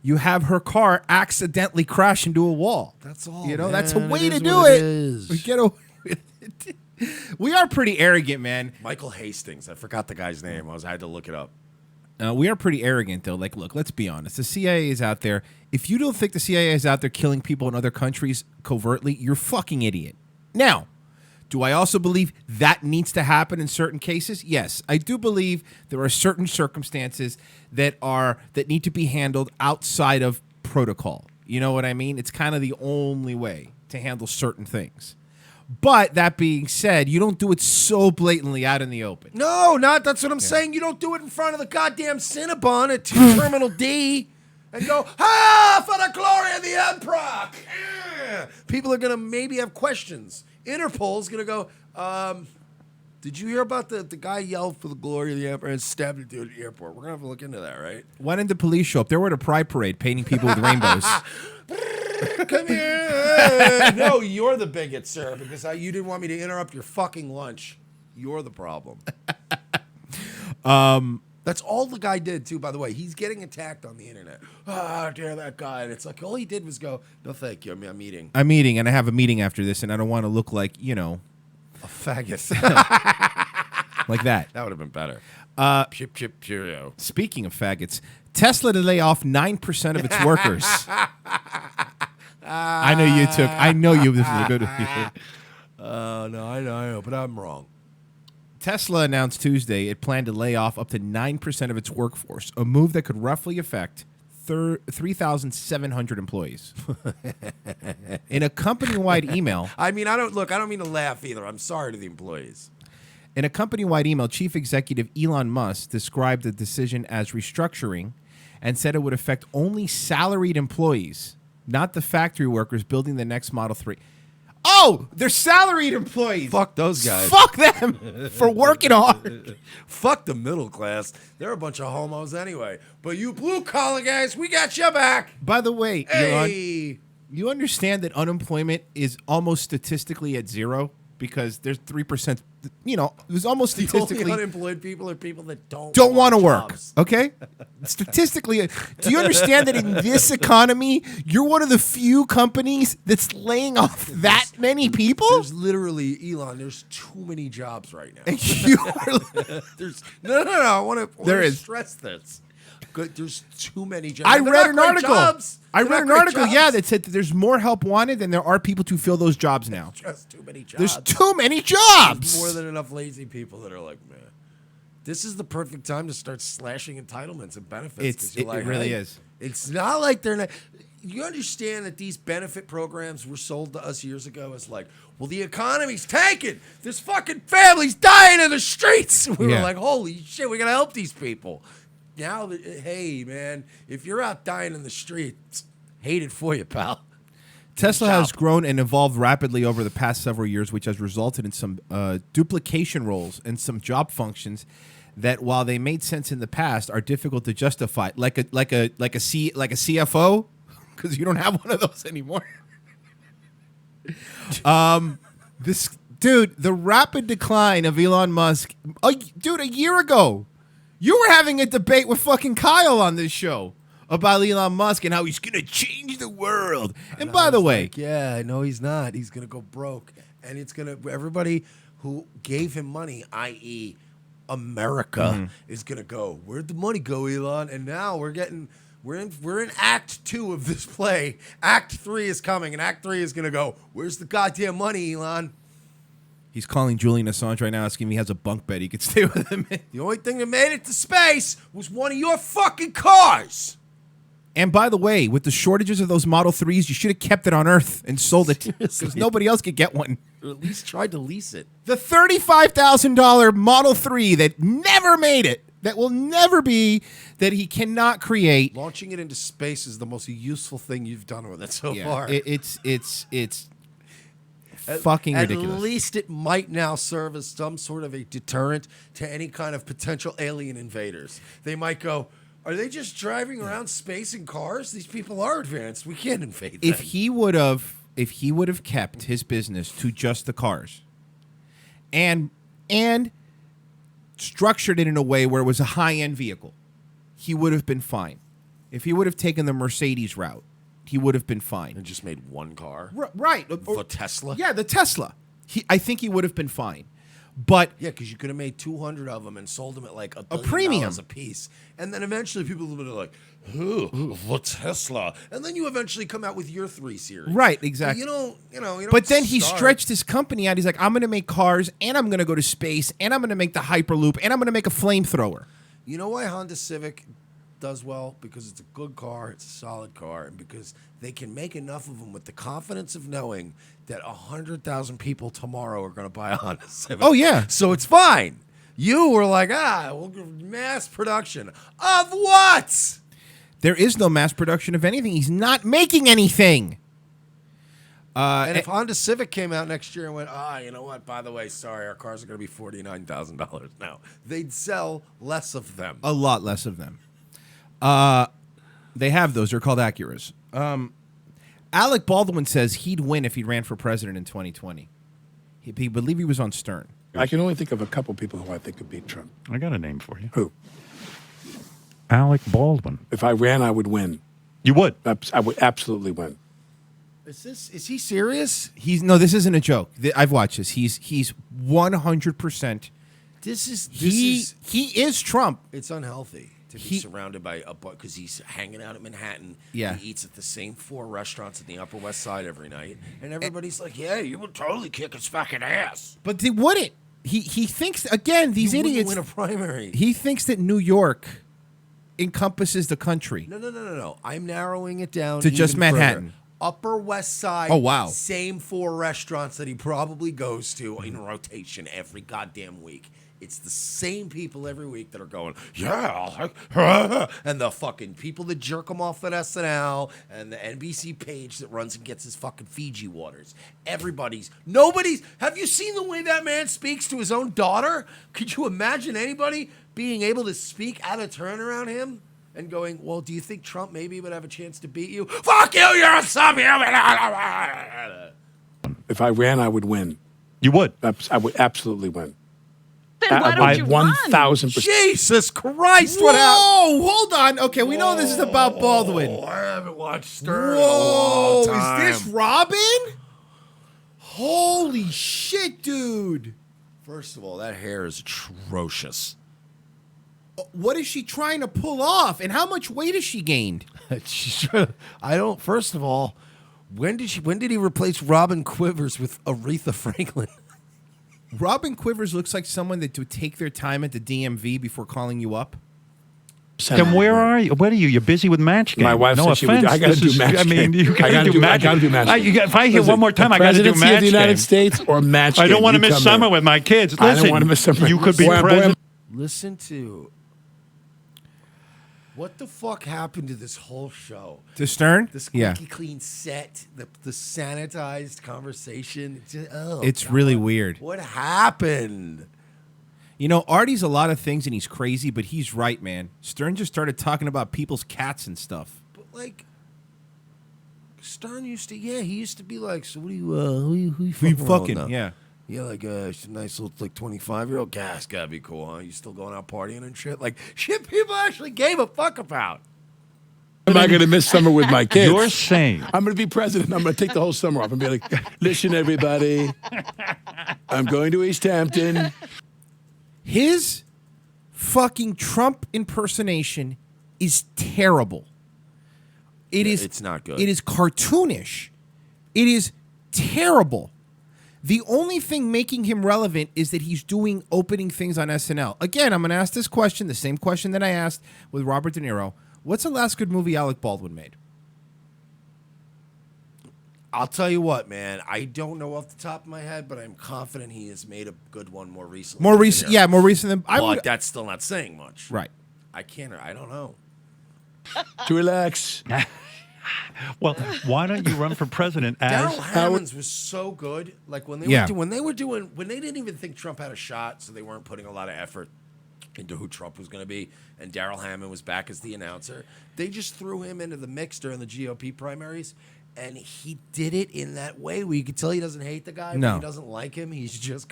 You have her car accidentally crash into a wall. That's all. You know, man. that's a way to It do is. We get away with it. We are pretty arrogant, man. Michael Hastings. I forgot the guy's name. I had to look it up. We are pretty arrogant, though. Like, look, let's be honest. The CIA is out there. If you don't think the CIA is out there killing people in other countries covertly, you're a fucking idiot. Now, do I also believe that needs to happen in certain cases? Yes, I do believe there are certain circumstances that need to be handled outside of protocol. You know what I mean? It's kind of the only way to handle certain things. But that being said, you don't do it so blatantly out in the open. No, that's what I'm saying. You don't do it in front of the goddamn Cinnabon at Terminal D and go, for the glory of the Emperor. People are going to maybe have questions. Interpol's going to go, did you hear about the guy yelled for the glory of the Emperor and stabbed a dude at the airport? We're going to have to look into that, right? Why didn't the police show up? They were at a pride parade painting people with rainbows. Come here. No, you're the bigot, sir, because you didn't want me to interrupt your fucking lunch. You're the problem. That's all the guy did, too, by the way. He's getting attacked on the internet. Dare that guy. And it's like, all he did was go, no, thank you. I'm eating. I'm eating, and I have a meeting after this, and I don't want to look like, a faggot. like that. That would have been better. Chip, chip, cheerio. Speaking of faggots, Tesla to lay off 9% of its workers. I know you. This is a good one. No, I know, but I'm wrong. Tesla announced Tuesday it planned to lay off up to 9% of its workforce, a move that could roughly affect 3,700 employees. In a company-wide email... I don't mean to laugh either. I'm sorry to the employees. In a company-wide email, Chief Executive Elon Musk described the decision as restructuring and said it would affect only salaried employees, not the factory workers building the next Model 3. Oh, they're salaried employees. Fuck those guys. Fuck them for working hard. Fuck the middle class. They're a bunch of homos anyway. But you blue-collar guys, we got your back. By the way, Hey. Elon, you understand that unemployment is almost statistically at zero? Because there's 3%, there's almost The statistically... only unemployed people are people that don't want to work, jobs. okay? Statistically, do you understand that in this economy, you're one of the few companies that's laying off that many people? There's literally, Elon, there's too many jobs right now. And you are, There's no. I want There to is. stress this. Good, there's too many jobs. I They're read not an great article. jobs. I They're read not an great article, jobs. yeah, that said that there's more help wanted than there are people to fill those jobs now. Just too many jobs. There's too many jobs. There's more than enough lazy people that are like, man, this is the perfect time to start slashing entitlements and benefits. 'cause you're It really is. It's not like they're not. You understand that these benefit programs were sold to us years ago as like, well, the economy's tanking. There's fucking families dying in the streets. We were Yeah. like, holy shit, we gotta help these people. Now, hey, man, if you're out dying in the streets, hate it for you, pal. Tesla has grown and evolved rapidly over the past several years, which has resulted in some duplication roles and some job functions that, while they made sense in the past, are difficult to justify. Like a CFO, because you don't have one of those anymore. This dude, the rapid decline of Elon Musk. Dude, a year ago, you were having a debate with fucking Kyle on this show about Elon Musk and how he's gonna change the world. And by the way, yeah, no, he's not. He's gonna go broke, and it's gonna everybody who gave him money, i.e., America, is gonna go. Where'd the money go, Elon? And now we're in Act 2 of this play. Act 3 is coming, and Act 3 is gonna go. Where's the goddamn money, Elon? he's calling Julian Assange right now, asking if he has a bunk bed he could stay with him in. The only thing that made it to space was one of your fucking cars. And by the way, with the shortages of those Model 3s, you should have kept it on Earth and sold it because nobody else could get one. Or at least tried to lease it. The $35,000 Model 3 that never made it, that will never be, that he cannot create. Launching it into space is the most useful thing you've done with it so far. It's fucking ridiculous. At least it might now serve as some sort of a deterrent to any kind of potential alien invaders. They might go, are they just driving around space in cars? These people are advanced. We can't invade them. If he would have kept his business to just the cars and structured it in a way where it was a high-end vehicle, he would have been fine. If he would have taken the Mercedes route, he would have been fine. And just made one car? Right. The Tesla? Yeah, the Tesla. I think he would have been fine. But yeah, because you could have made 200 of them and sold them at like $1 billion premium a piece, and then eventually people will be like, "Oh, the Tesla," and then you eventually come out with your 3 Series. Right, exactly. You don't. But then he stretched his company out. He's like, I'm going to make cars, and I'm going to go to space, and I'm going to make the Hyperloop, and I'm going to make a flamethrower. You know why Honda Civic does well? Because it's a good car, it's a solid car, and because they can make enough of them with the confidence of knowing that 100,000 people tomorrow are going to buy a Honda Civic. Oh, yeah. So it's fine. You were like, we'll give mass production. Of what? There is no mass production of anything. He's not making anything. And if Honda Civic came out next year and went, you know what? By the way, sorry, our cars are going to be $49,000 now. They'd sell less of them. A lot less of them. They have those. They're called Acuras. Alec Baldwin says he'd win if he ran for president in 2020. He believe he was on Stern. I can only think of a couple people who I think could beat Trump. I got a name for you. Who? Alec Baldwin. If I ran, I would win. You would? I would absolutely win. Is he serious? No, this isn't a joke. I've watched this. He's 100%. He is Trump. It's unhealthy to be surrounded by because he's hanging out at Manhattan. Yeah. He eats at the same 4 restaurants in the Upper West Side every night, and everybody's like, "Yeah, you would totally kick his fucking ass." But they wouldn't. He thinks again. These you idiots win a primary. He thinks that New York encompasses the country. No. I'm narrowing it down to just Manhattan. Further. Upper West Side. Oh, wow. Same 4 restaurants that he probably goes to in rotation every goddamn week. It's the same people every week that are going, yeah, and the fucking people that jerk him off at SNL and the NBC page that runs and gets his fucking Fiji waters. Nobody's. Have you seen the way that man speaks to his own daughter? Could you imagine anybody being able to speak out of turn around him? And going, well, do you think Trump maybe would have a chance to beat you? Fuck you, you're a sub. If I ran, I would win. You would? I would absolutely win. Then why don't you run? 1,000%. Jesus Christ! Whoa, hold on. Okay, we know this is about Baldwin. I haven't watched Stern Whoa, in a long time. Is this Robin? Holy shit, dude. First of all, that hair is atrocious. What is she trying to pull off? And how much weight has she gained? First of all, when did he replace Robin Quivers with Aretha Franklin? Robin Quivers looks like someone that would take their time at the DMV before calling you up. Then where are you? What are you? You're busy with Match Game. My wife no said offense. she would. I got to do Match Game. I mean, you got to do Match Game. If I hear one more time, I got to do Match Game. Presidency of the United States or Match Game. I don't want to miss summer with my kids. Listen, I don't want to miss summer. You could be president. Listen to what the fuck happened to this whole show? To Stern? The squeaky clean set, the sanitized conversation. It's really weird. What happened? You know, Artie's a lot of things and he's crazy, but he's right, man. Stern just started talking about people's cats and stuff. But like, Stern used to, he used to be like, so what do you, who you fucking, fucking, now? yeah. Yeah, like she's a nice little like 25-year-old. Gas gotta be cool, huh? You still going out partying and shit? Like shit people actually gave a fuck about. Am I going to miss summer with my kids? You're saying. I'm going to be president. I'm going to take the whole summer off and be like, listen, everybody, I'm going to East Hampton. His fucking Trump impersonation is terrible. It's not good. It is cartoonish. It is terrible. The only thing making him relevant is that he's doing opening things on SNL. Again, I'm going to ask this question, the same question that I asked with Robert De Niro. What's the last good movie Alec Baldwin made? I'll tell you what, man. I don't know off the top of my head, but I'm confident he has made a good one more recently. More recent than I would. But that's still not saying much. Right. I don't know. To relax. Well, why don't you run for president as Daryl Hammond's was so good. Like when they didn't even think Trump had a shot, so they weren't putting a lot of effort into who Trump was going to be, and Daryl Hammond was back as the announcer. They just threw him into the mix during the GOP primaries, and he did it in that way where you could tell he doesn't hate the guy, but he doesn't like him. He's just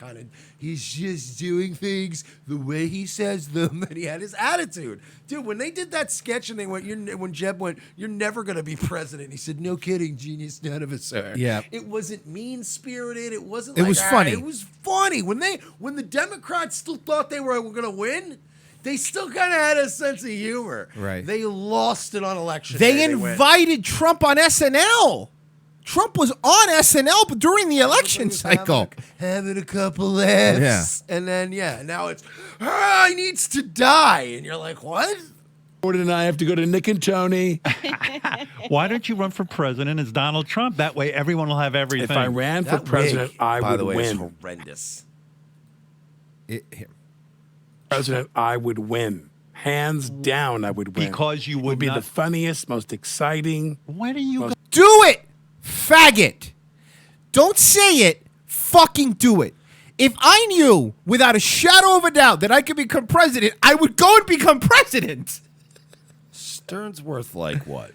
doing things the way he says them, and he had his attitude. Dude, when they did that sketch and when Jeb went, "You're never going to be president," he said, "No kidding, genius, none of us are." Yeah. It wasn't mean-spirited. It wasn't It was funny. It was funny. When the Democrats still thought they were going to win, they still kind of had a sense of humor. Right. They lost it on election day. They invited Trump on SNL. Trump was on SNL during the election cycle. Having a couple laughs. Yeah. And then, now it's, he needs to die. And you're like, what? Gordon and I have to go to Nick and Tony. Why don't you run for president as Donald Trump? That way everyone will have everything. If I ran for president, I would win. Is horrendous. President, I would win. Hands down, I would win. Because you would be not the funniest, most exciting. Why do you do it, faggot? Don't say it. Fucking do it. If I knew without a shadow of a doubt that I could become president, I would go and become president. Stern's worth like what?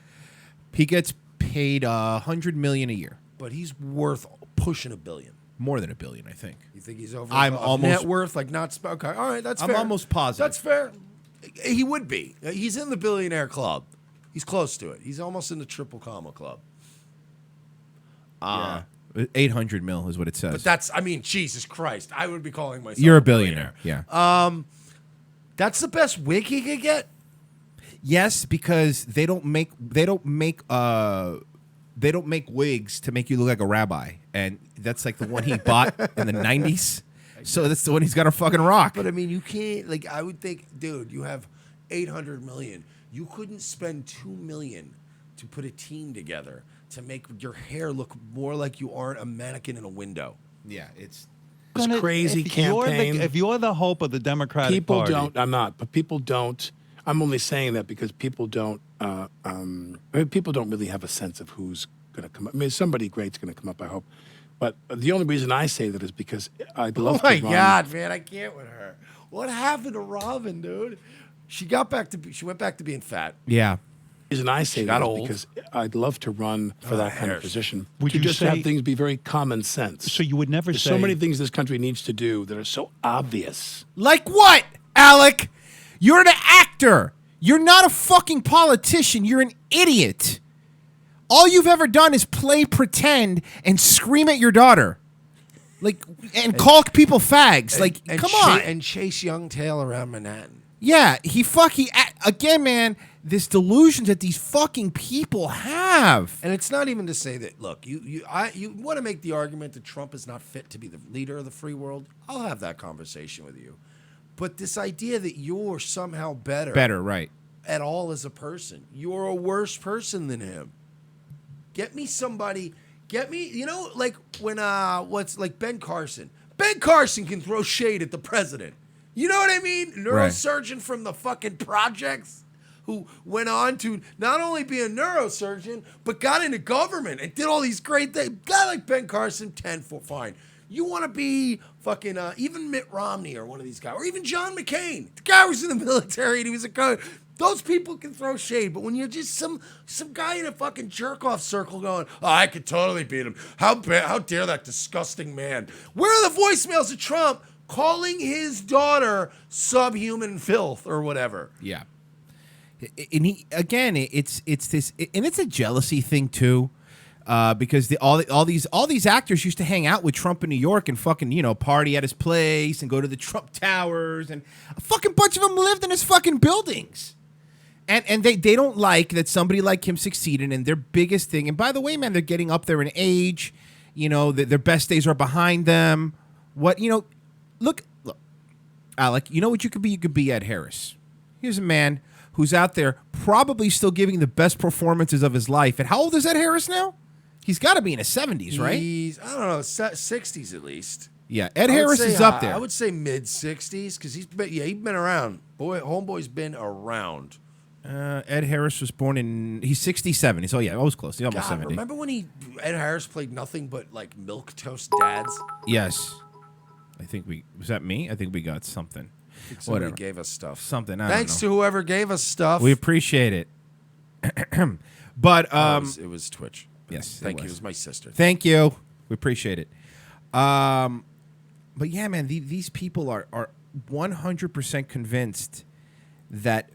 He gets paid $100 million a year. But he's worth pushing $1 billion. More than $1 billion, I think. You think he's over? I'm almost net worth, like not. Okay, all right, that's fair. I'm almost positive. That's fair. He would be. He's in the billionaire club. He's close to it. He's almost in the triple comma club. Yeah. 800 mil is what it says. But that's, Jesus Christ. I would be calling myself You're a billionaire. Yeah. That's the best wig he could get? Yes, because they don't make wigs to make you look like a rabbi. And that's like the one he bought in the 90s. So that's the one he's got to fucking rock. But you can't, I would think, dude, you have 800 million. You couldn't spend $2 million to put a team together to make your hair look more like you aren't a mannequin in a window. Yeah, it's crazy campaign. If you're the hope of the Democratic Party. I'm not, but people don't. I'm only saying that because people don't really have a sense of who's going to come up. Somebody great's going to come up, I hope. But the only reason I say that is because I'd love to run. Oh, my God, man, I can't with her. What happened to Robin, dude? She went back to being fat. Yeah. The reason I say that is because I'd love to run for that kind of position. Would you just have things be very common sense? So you would never There's say... so many things this country needs to do that are so obvious. Like what, Alec? You're an actor. You're not a fucking politician. You're an idiot. All you've ever done is play pretend and scream at your daughter. And call people fags. Come on. And chase young tail around Manhattan. Yeah, again, man, this delusion that these fucking people have. And it's not even to say that, look, you want to make the argument that Trump is not fit to be the leader of the free world. I'll have that conversation with you. But this idea that you're somehow better, right, at all as a person, you're a worse person than him. Get me, when Ben Carson. Ben Carson can throw shade at the president. You know what I mean? Neurosurgeon from the fucking projects who went on to not only be a neurosurgeon, but got into government and did all these great things. Guy like Ben Carson, 10-4, fine. You want to be fucking, even Mitt Romney or one of these guys, or even John McCain. The guy was in the military and he was a Those people can throw shade, but when you're just some guy in a fucking jerk-off circle going, oh, I could totally beat him. How dare that disgusting man? Where are the voicemails of Trump calling his daughter subhuman filth or whatever? Yeah. And it's this, and it's a jealousy thing too. Because all these actors used to hang out with Trump in New York and fucking party at his place and go to the Trump Towers, and a fucking bunch of them lived in his fucking buildings, and they don't like that somebody like him succeeded in their biggest thing. And by the way, man, they're getting up there in age, their best days are behind them. Look, Alec, you know what you could be? You could be Ed Harris. Here's a man who's out there probably still giving the best performances of his life. And how old is Ed Harris now? He's got to be in his 70s, right? He's, I don't know, 60s at least. Yeah, Ed Harris is up there. I would say mid-60s because he's been around. Homeboy's been around. Ed Harris was born he's 67. He's, I was close. He's almost 70. Remember when Ed Harris played nothing but like milquetoast dads? Yes. Was that me? I think we got something. Whatever. Gave us stuff. Something. Thanks to whoever gave us stuff. We appreciate it. But it was Twitch. Yes, thank you. It was my sister. Thank you. We appreciate it. But yeah, man, these people are 100% convinced that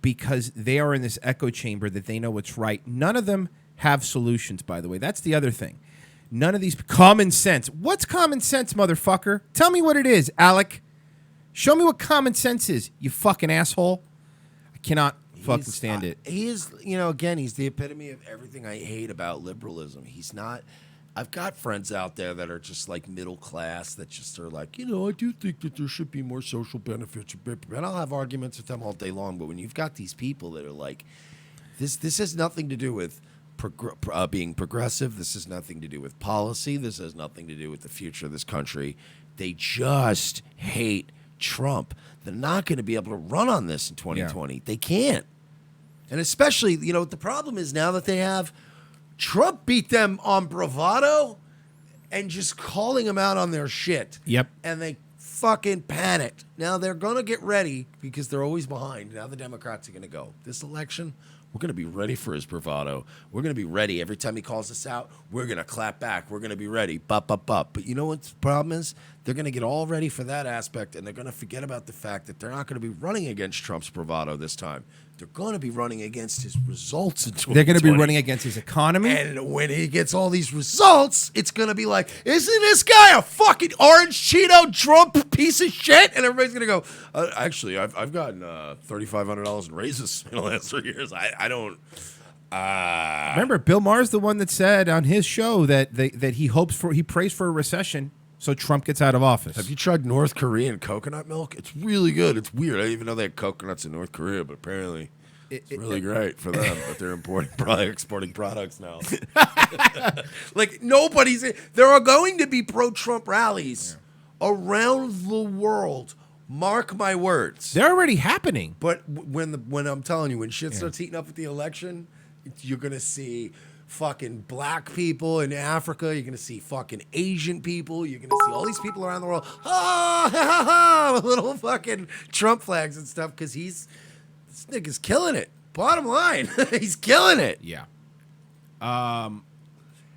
because they are in this echo chamber that they know what's right. None of them have solutions, by the way. That's the other thing. None of these common sense. What's common sense, motherfucker? Tell me what it is, Alec. Show me what common sense is, you fucking asshole. I cannot fucking stand it. He is, again, he's the epitome of everything I hate about liberalism. He's not. I've got friends out there that are just like middle class that just are like, I do think that there should be more social benefits. And I'll have arguments with them all day long. But when you've got these people that are like, this has nothing to do with being progressive. This has nothing to do with policy. This has nothing to do with the future of this country. They just hate Trump. They're not going to be able to run on this in 2020. Yeah. They can't. And especially, the problem is now that they have Trump beat them on bravado and just calling them out on their shit. Yep. And they fucking panicked. Now they're going to get ready because they're always behind. Now the Democrats are going to go, this election, we're going to be ready for his bravado. We're going to be ready. Every time he calls us out, we're going to clap back. We're going to be ready. But you know what the problem is? They're going to get all ready for that aspect, and they're going to forget about the fact that they're not going to be running against Trump's bravado this time. They're going to be running against his results in 2020. They're going to be running against his economy. And when he gets all these results, it's going to be like, isn't this guy a fucking orange Cheeto Trump piece of shit? And everybody's going to go, actually, I've gotten $3,500 in raises in the last 3 years. I don't... Remember, Bill Maher's the one that said on his show that he prays for a recession so Trump gets out of office. Have you tried North Korean coconut milk? It's really good. It's weird. I didn't even know they had coconuts in North Korea, but apparently it's really great for them. But they're exporting products now. Like there are going to be pro-Trump rallies around the world. Mark my words. They're already happening. But when I'm telling you, when shit starts heating up with the election, you're going to see fucking black people in Africa. You're going to see fucking Asian people. You're going to see all these people around the world. With little fucking Trump flags and stuff because this nigga's killing it. Bottom line, he's killing it. Yeah. And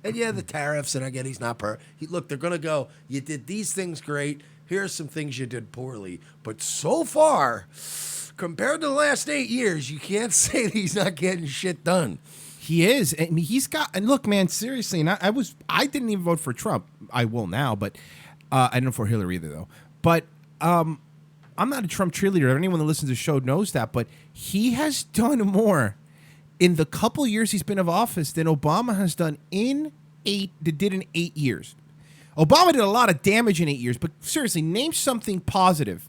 the tariffs, and I get he's not look, they're going to go, you did these things great. Here are some things you did poorly. But so far, compared to the last 8 years, you can't say that he's not getting shit done. He is. I mean, and look, man, seriously, and I didn't even vote for Trump. I will now, but I didn't vote for Hillary either, though. But I'm not a Trump cheerleader. Anyone that listens to the show knows that. But he has done more in the couple years he's been in office than Obama has done in 8 years. Obama did a lot of damage in 8 years, but seriously, name something positive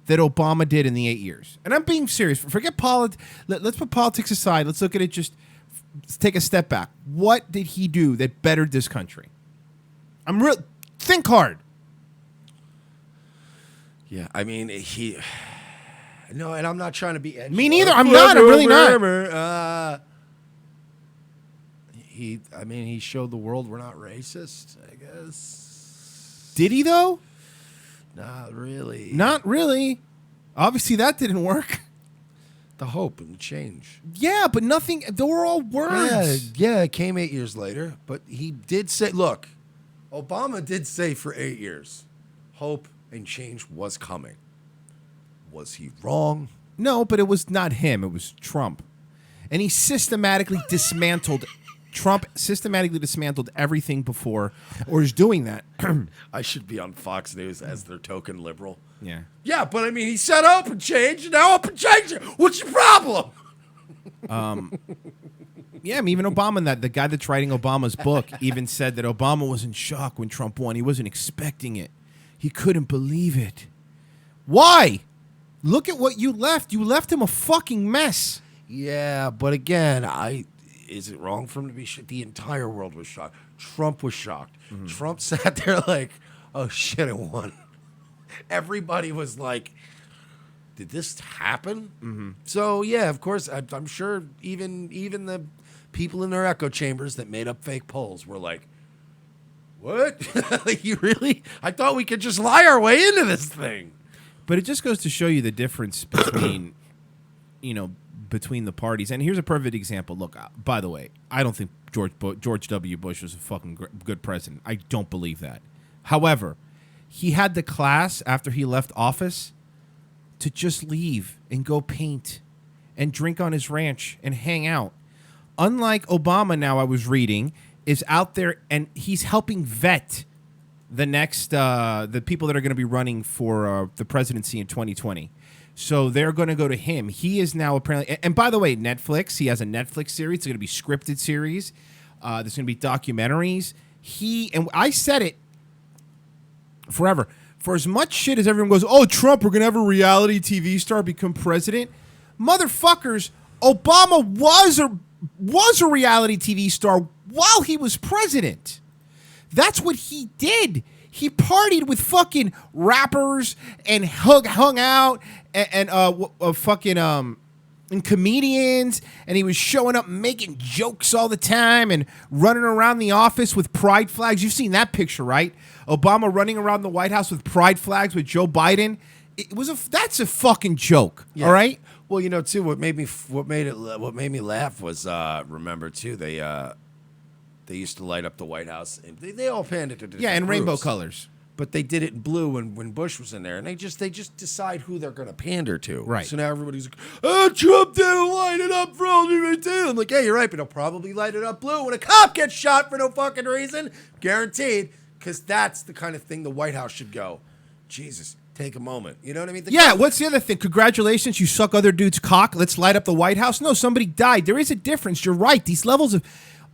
that Obama did in the 8 years. And I'm being serious. Forget politics. Let's put politics aside. Let's look at it let's take a step back. What did he do that bettered this country? Think hard. Yeah, I mean, no, and I'm not trying to be edgy. Me neither. I'm really not. He showed the world we're not racist, I guess. Did he, though? Not really. Not really. Obviously, that didn't work. the hope and the change. Yeah, but nothing. They were all words. Yeah, it came 8 years later. But he did say, look, Obama did say for 8 years, hope and change was coming. Was he wrong? No, but it was not him. It was Trump. And he systematically dismantled. Trump systematically dismantled everything before, or is doing that. I should be on Fox News as their token liberal. Yeah. Yeah, but I mean, he said hope and change, and now hope and change. What's your problem? Yeah, I mean, even Obama, the guy that's writing Obama's book, even said that Obama was in shock when Trump won. He wasn't expecting it. He couldn't believe it. Why? Look at what you left. You left him a fucking mess. Yeah, but again, is it wrong for him to be shocked? The entire world was shocked. Trump was shocked. Mm-hmm. Trump sat there like, oh shit, it won. Everybody was like, did this happen? Mm-hmm. So yeah, of course, I'm sure even the people in their echo chambers that made up fake polls were like, what? Like, you really? I thought we could just lie our way into this thing. But it just goes to show you the difference between, between the parties. And here's a perfect example. Look, by the way, I don't think George W. Bush was a fucking good president. I don't believe that. However, he had the class after he left office to just leave and go paint and drink on his ranch and hang out. Unlike Obama, now I was reading, is out there and he's helping vet the next the people that are going to be running for the presidency in 2020. So they're going to go to him. He is now apparently, and by the way, Netflix, he has a Netflix series. It's going to be scripted series. There's going to be documentaries. And I said it forever. For as much shit as everyone goes, oh, Trump, we're going to have a reality TV star become president. Motherfuckers, Obama was a reality TV star while he was president. That's what he did. He partied with fucking rappers and hung out and comedians, and he was showing up making jokes all the time and running around the office with pride flags. You've seen that picture, right? Obama running around the White House with pride flags with Joe Biden. That's a fucking joke. Yeah. All right. Well, too, what made me laugh was remember too they used to light up the White House, and they all panned it to different in rainbow groups. colors. But they did it in blue when Bush was in there, and they just decide who they're going to pander to. Right. So now everybody's like, oh, Trump didn't light it up for LGBT. I'm like, yeah, you're right, but he'll probably light it up blue when a cop gets shot for no fucking reason. Guaranteed, because that's the kind of thing the White House should go, Jesus, take a moment. You know what I mean? What's the other thing? Congratulations, you suck other dudes' cock. Let's light up the White House. No, somebody died. There is a difference. You're right. These levels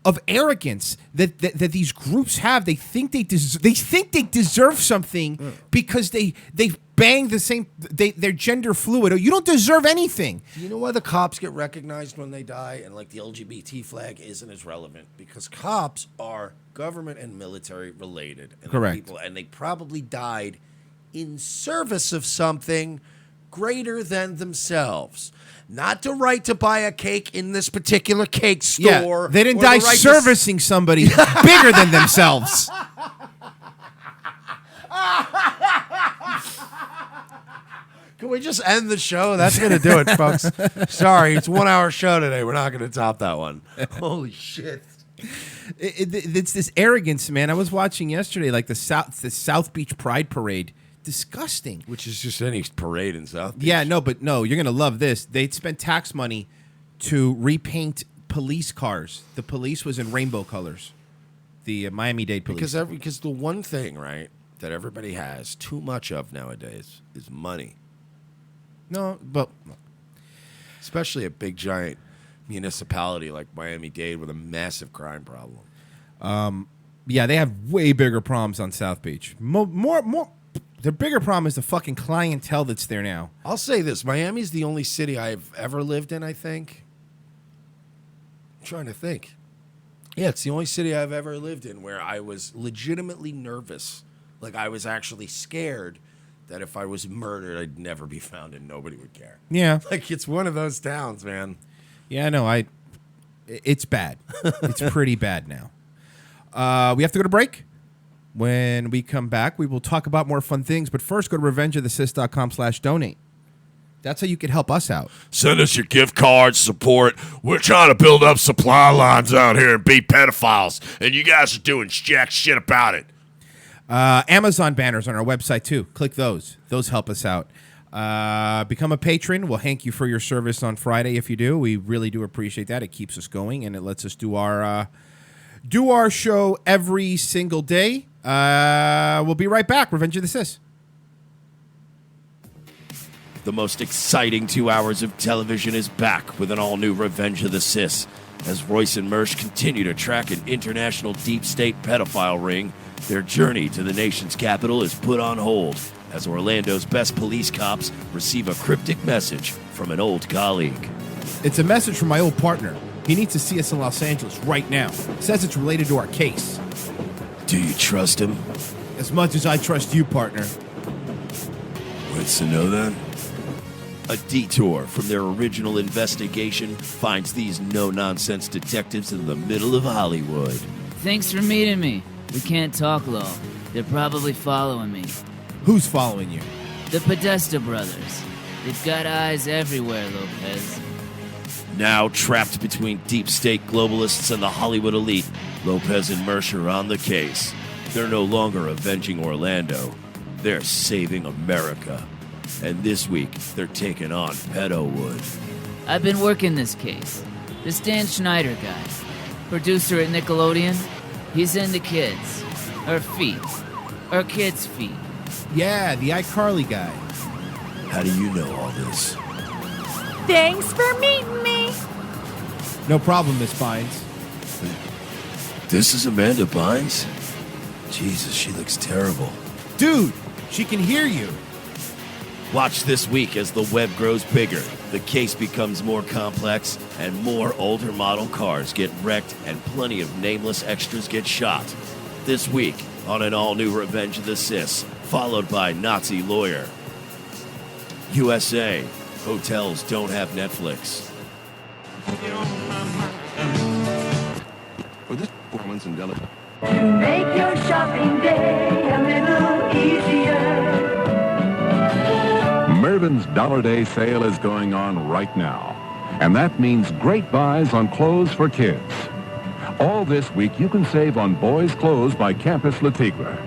of arrogance that these groups have, they think they deserve something because they bang the same. They're gender fluid. You don't deserve anything. You know why the cops get recognized when they die, and like the LGBT flag isn't as relevant? Because cops are government and military related. And correct. And they probably died in service of something greater than themselves. Not the right to buy a cake in this particular cake store. Yeah, they didn't die servicing somebody bigger than themselves. Can we just end the show? That's going to do it, folks. Sorry, it's a 1 hour show today. We're not going to top that one. Holy shit. It's this arrogance, man. I was watching yesterday, like the South Beach Pride Parade. Disgusting. Which is just any parade in South Beach. Yeah, no, you're going to love this. They'd spent tax money to repaint police cars. The police was in rainbow colors. The Miami-Dade police. Because the one thing, right, that everybody has too much of nowadays is money. No, but especially a big, giant municipality like Miami-Dade with a massive crime problem. Yeah, they have way bigger problems on South Beach. More. The bigger problem is the fucking clientele that's there now. I'll say this. Miami's the only city I've ever lived in, I think. I'm trying to think. Yeah, it's the only city I've ever lived in where I was legitimately nervous. Like, I was actually scared that if I was murdered, I'd never be found and nobody would care. Yeah. Like, it's one of those towns, man. Yeah, no, it's bad. It's pretty bad now. We have to go to break. When we come back, we will talk about more fun things. But first, go to revengeofthesis.com/donate. That's how you can help us out. Send us your gift cards, support. We're trying to build up supply lines out here and beat pedophiles, and you guys are doing jack shit about it. Amazon banners on our website, too. Click those. Those help us out. Become a patron. We'll thank you for your service on Friday if you do. We really do appreciate that. It keeps us going, and it lets us do our show every single day. We'll be right back. Revenge of the Sis. The most exciting 2 hours of television is back with an all-new Revenge of the Sis. As Royce and Mersch continue to track an international deep state pedophile ring, their journey to the nation's capital is put on hold as Orlando's best police cops receive a cryptic message from an old colleague. It's a message from my old partner. He needs to see us in Los Angeles right now. Says it's related to our case. Do you trust him? As much as I trust you, partner. What's to know that? A detour from their original investigation finds these no-nonsense detectives in the middle of Hollywood. Thanks for meeting me. We can't talk low. They're probably following me. Who's following you? The Podesta brothers. They've got eyes everywhere, Lopez. Now trapped between deep state globalists and the Hollywood elite, Lopez and Mersch are on the case. They're no longer avenging Orlando. They're saving America. And this week, they're taking on Pedowood. I've been working this case. This Dan Schneider guy, producer at Nickelodeon, he's into kids. Or feet. Or kids' feet. Yeah, the iCarly guy. How do you know all this? Thanks for meeting me. No problem, Miss Bynes. This is Amanda Bynes? Jesus, she looks terrible. Dude, she can hear you. Watch this week as the web grows bigger, the case becomes more complex, and more older model cars get wrecked and plenty of nameless extras get shot. This week on an all-new Revenge of the Sis, followed by Nazi Lawyer. USA, hotels don't have Netflix. For this performance in Delaware. To make your shopping day a little easier. Mervyn's Dollar Day sale is going on right now, and that means great buys on clothes for kids. All this week, you can save on boys' clothes by Campus Le Tigre.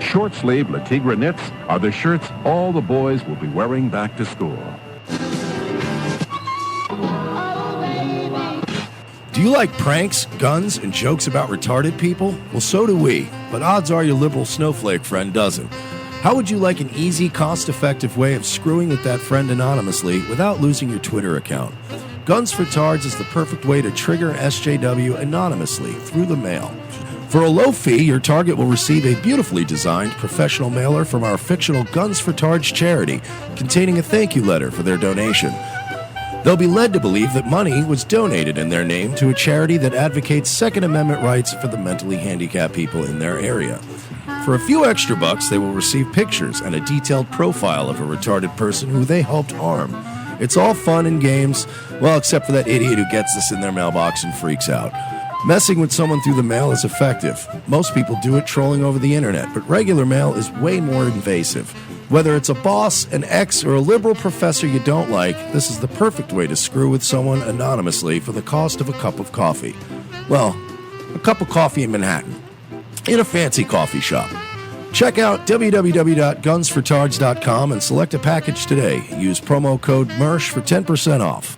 Short-sleeve Le Tigre knits are the shirts all the boys will be wearing back to school. Do you like pranks, guns, and jokes about retarded people? Well, so do we, but odds are your liberal snowflake friend doesn't. How would you like an easy, cost-effective way of screwing with that friend anonymously without losing your Twitter account? Guns for Tards is the perfect way to trigger SJW anonymously through the mail. For a low fee, your target will receive a beautifully designed professional mailer from our fictional Guns for Tards charity, containing a thank you letter for their donation. They'll be led to believe that money was donated in their name to a charity that advocates Second Amendment rights for the mentally handicapped people in their area. For a few extra bucks, they will receive pictures and a detailed profile of a retarded person who they helped harm. It's all fun and games, well, except for that idiot who gets this in their mailbox and freaks out. Messing with someone through the mail is effective. Most people do it trolling over the internet, but regular mail is way more invasive. Whether it's a boss, an ex, or a liberal professor you don't like, this is the perfect way to screw with someone anonymously for the cost of a cup of coffee. Well, a cup of coffee in Manhattan, in a fancy coffee shop. Check out www.gunsfortards.com and select a package today. Use promo code MERSH for 10% off.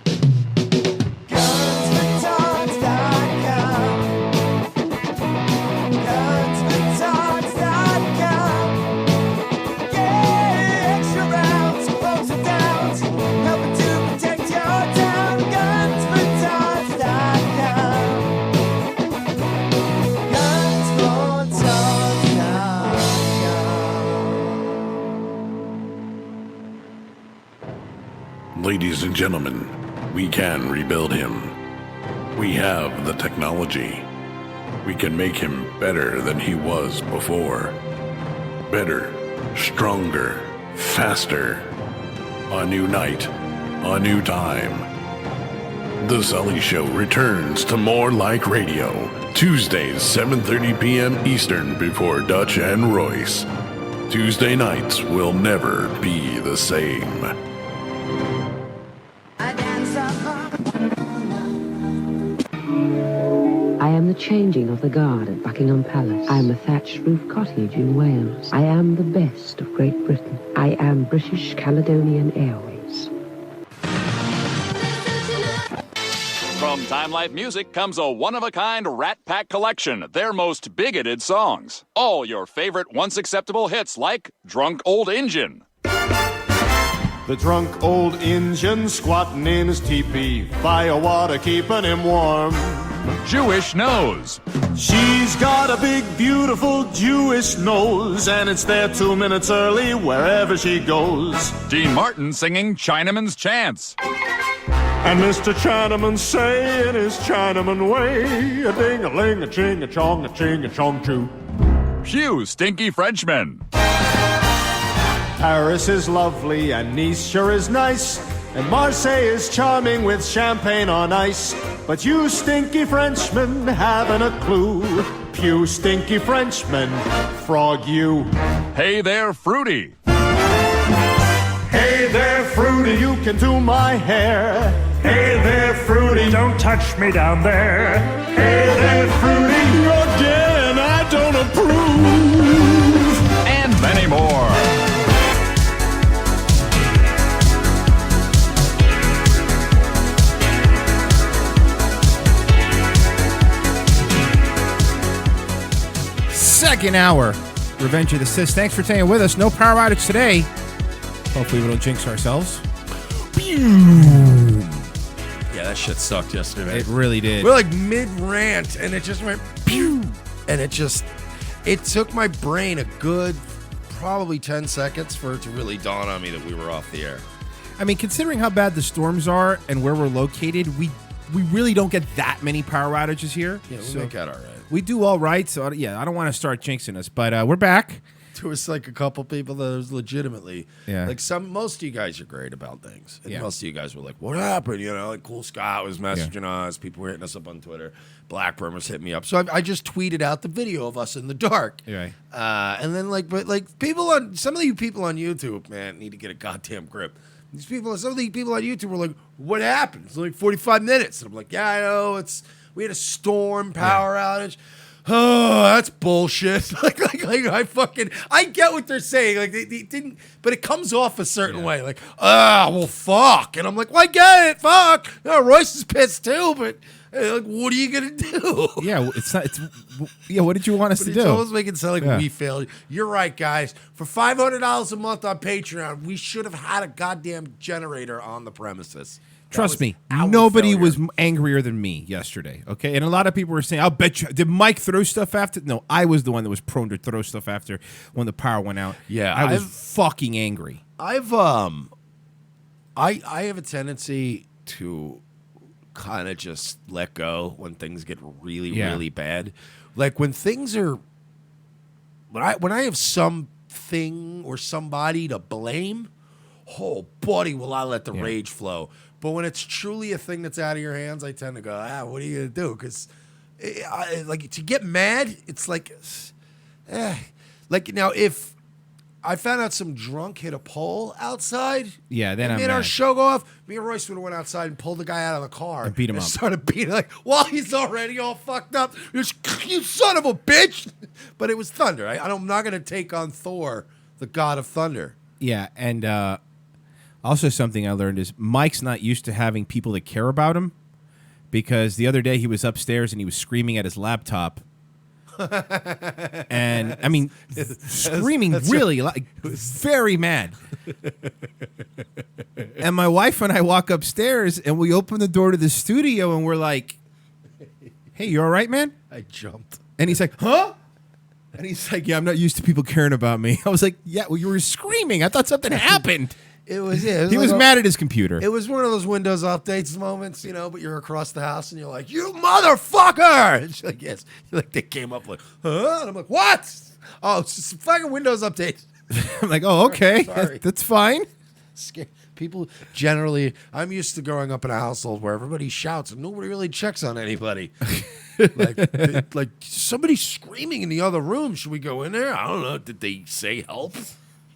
Ladies and gentlemen, we can rebuild him. We have the technology. We can make him better than he was before. Better, stronger, faster. A new night, a new time. The Sully Show returns to More Like Radio, Tuesdays, 7:30 p.m. Eastern before Dutch and Royce. Tuesday nights will never be the same. am the changing of the guard at Buckingham Palace. I am a thatched roof cottage in Wales. I am the best of Great Britain. I am British Caledonian Airways. From Time Life Music comes a one-of-a-kind Rat Pack collection, their most bigoted songs. All your favorite once-acceptable hits like Drunk Old Injun. The drunk old Injun squatting in his teepee, fire water keeping him warm. Jewish Nose. She's got a big, beautiful Jewish nose, and it's there 2 minutes early wherever she goes. Dean Martin singing Chinaman's Chants. And Mr. Chinaman say in his Chinaman way, a ding-a-ling, a ching-a-chong, a ching-a-chong-choo. Pew Stinky Frenchman. Paris is lovely and Nice sure is nice, and Marseille is charming with champagne on ice. But you stinky Frenchmen haven't a clue. Pew stinky Frenchmen, frog you. Hey there, Fruity. Hey there, Fruity, you can do my hair. Hey there, Fruity, don't touch me down there. Hey there, Fruity, again, I don't approve. And many more. Second hour, Revenge of the Sis. Thanks for staying with us. No power outage today. Hopefully we don't jinx ourselves. Yeah, that shit sucked yesterday. It really did. We're like mid-rant, and it just went pew. And it took my brain a good probably 10 seconds for it to really dawn on me that we were off the air. I mean, considering how bad the storms are and where we're located, we really don't get that many power outages here. Yeah, we make that all right. We do all right, so yeah, I don't want to start jinxing us, but we're back. There was like a couple people that was legitimately, Yeah. like most of you guys are great about things. And Yeah. most of you guys were like, what happened? You know, like Cool Scott was messaging us. People were hitting us up on Twitter. Blackburn was hitting me up. So I just tweeted out the video of us in the dark. Right. And then some of you people on YouTube, man, need to get a goddamn grip. Some of the people on YouTube were like, what happened? It's like 45 minutes. And I'm like, yeah, I know. We had a storm power outage. Oh, that's bullshit. I get what they're saying. Like they didn't, but it comes off a certain way. Like, well, fuck. And I'm like, well, I get it. Fuck. No, Royce is pissed too, but like, what are you gonna do? Yeah, what did you want us to do? It's almost making it sound like we failed. You're right, guys. For $500 a month on Patreon, we should have had a goddamn generator on the premises. Trust me, nobody was angrier than me yesterday, okay? And a lot of people were saying, I'll bet you, did Mike throw stuff after? No, I was the one that was prone to throw stuff after when the power went out. Yeah. I was fucking angry. I have a tendency to kind of just let go when things get really, really bad. Like when things are, when I have something or somebody to blame, oh, buddy, will I let the rage flow. But when it's truly a thing that's out of your hands, I tend to go, what are you going to do? Because like to get mad, it's like, like now if I found out some drunk hit a pole outside, Yeah, then and I'm made our mad. show go off, me and Royce would have went outside and pulled the guy out of the car And beat him up. Started beating while he's already all fucked up. You son of a bitch! But it was thunder. I'm not going to take on Thor, the god of thunder. Yeah, and also something I learned is Mike's not used to having people that care about him, because the other day he was upstairs and he was screaming at his laptop. And I mean, screaming really, like very mad. And my wife and I walk upstairs and we open the door to the studio and we're like, hey, you all right, man? I jumped. And he's like, huh? And he's like, yeah, I'm not used to people caring about me. I was like, yeah, well, you were screaming. I thought something happened. It was He was mad at his computer. It was one of those Windows updates moments, but you're across the house and you're like, you motherfucker! And she's like, yes. Like they came up like, huh? And I'm like, what? Oh, it's just a fucking Windows update. I'm like, oh, okay. Sorry. That's fine. People generally, I'm used to growing up in a household where everybody shouts and nobody really checks on anybody. like somebody screaming in the other room. Should we go in there? I don't know. Did they say help?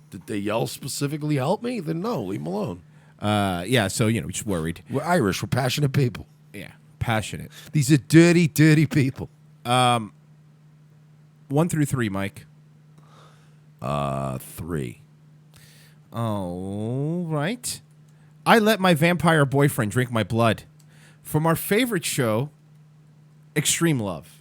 Did they yell specifically help me? Then no, leave them alone. Yeah, so, just worried. We're Irish. We're passionate people. Yeah. passionate. These are dirty, dirty people. 1 through 3, Mike. 3. All right. I let my vampire boyfriend drink my blood. From our favorite show, Extreme Love.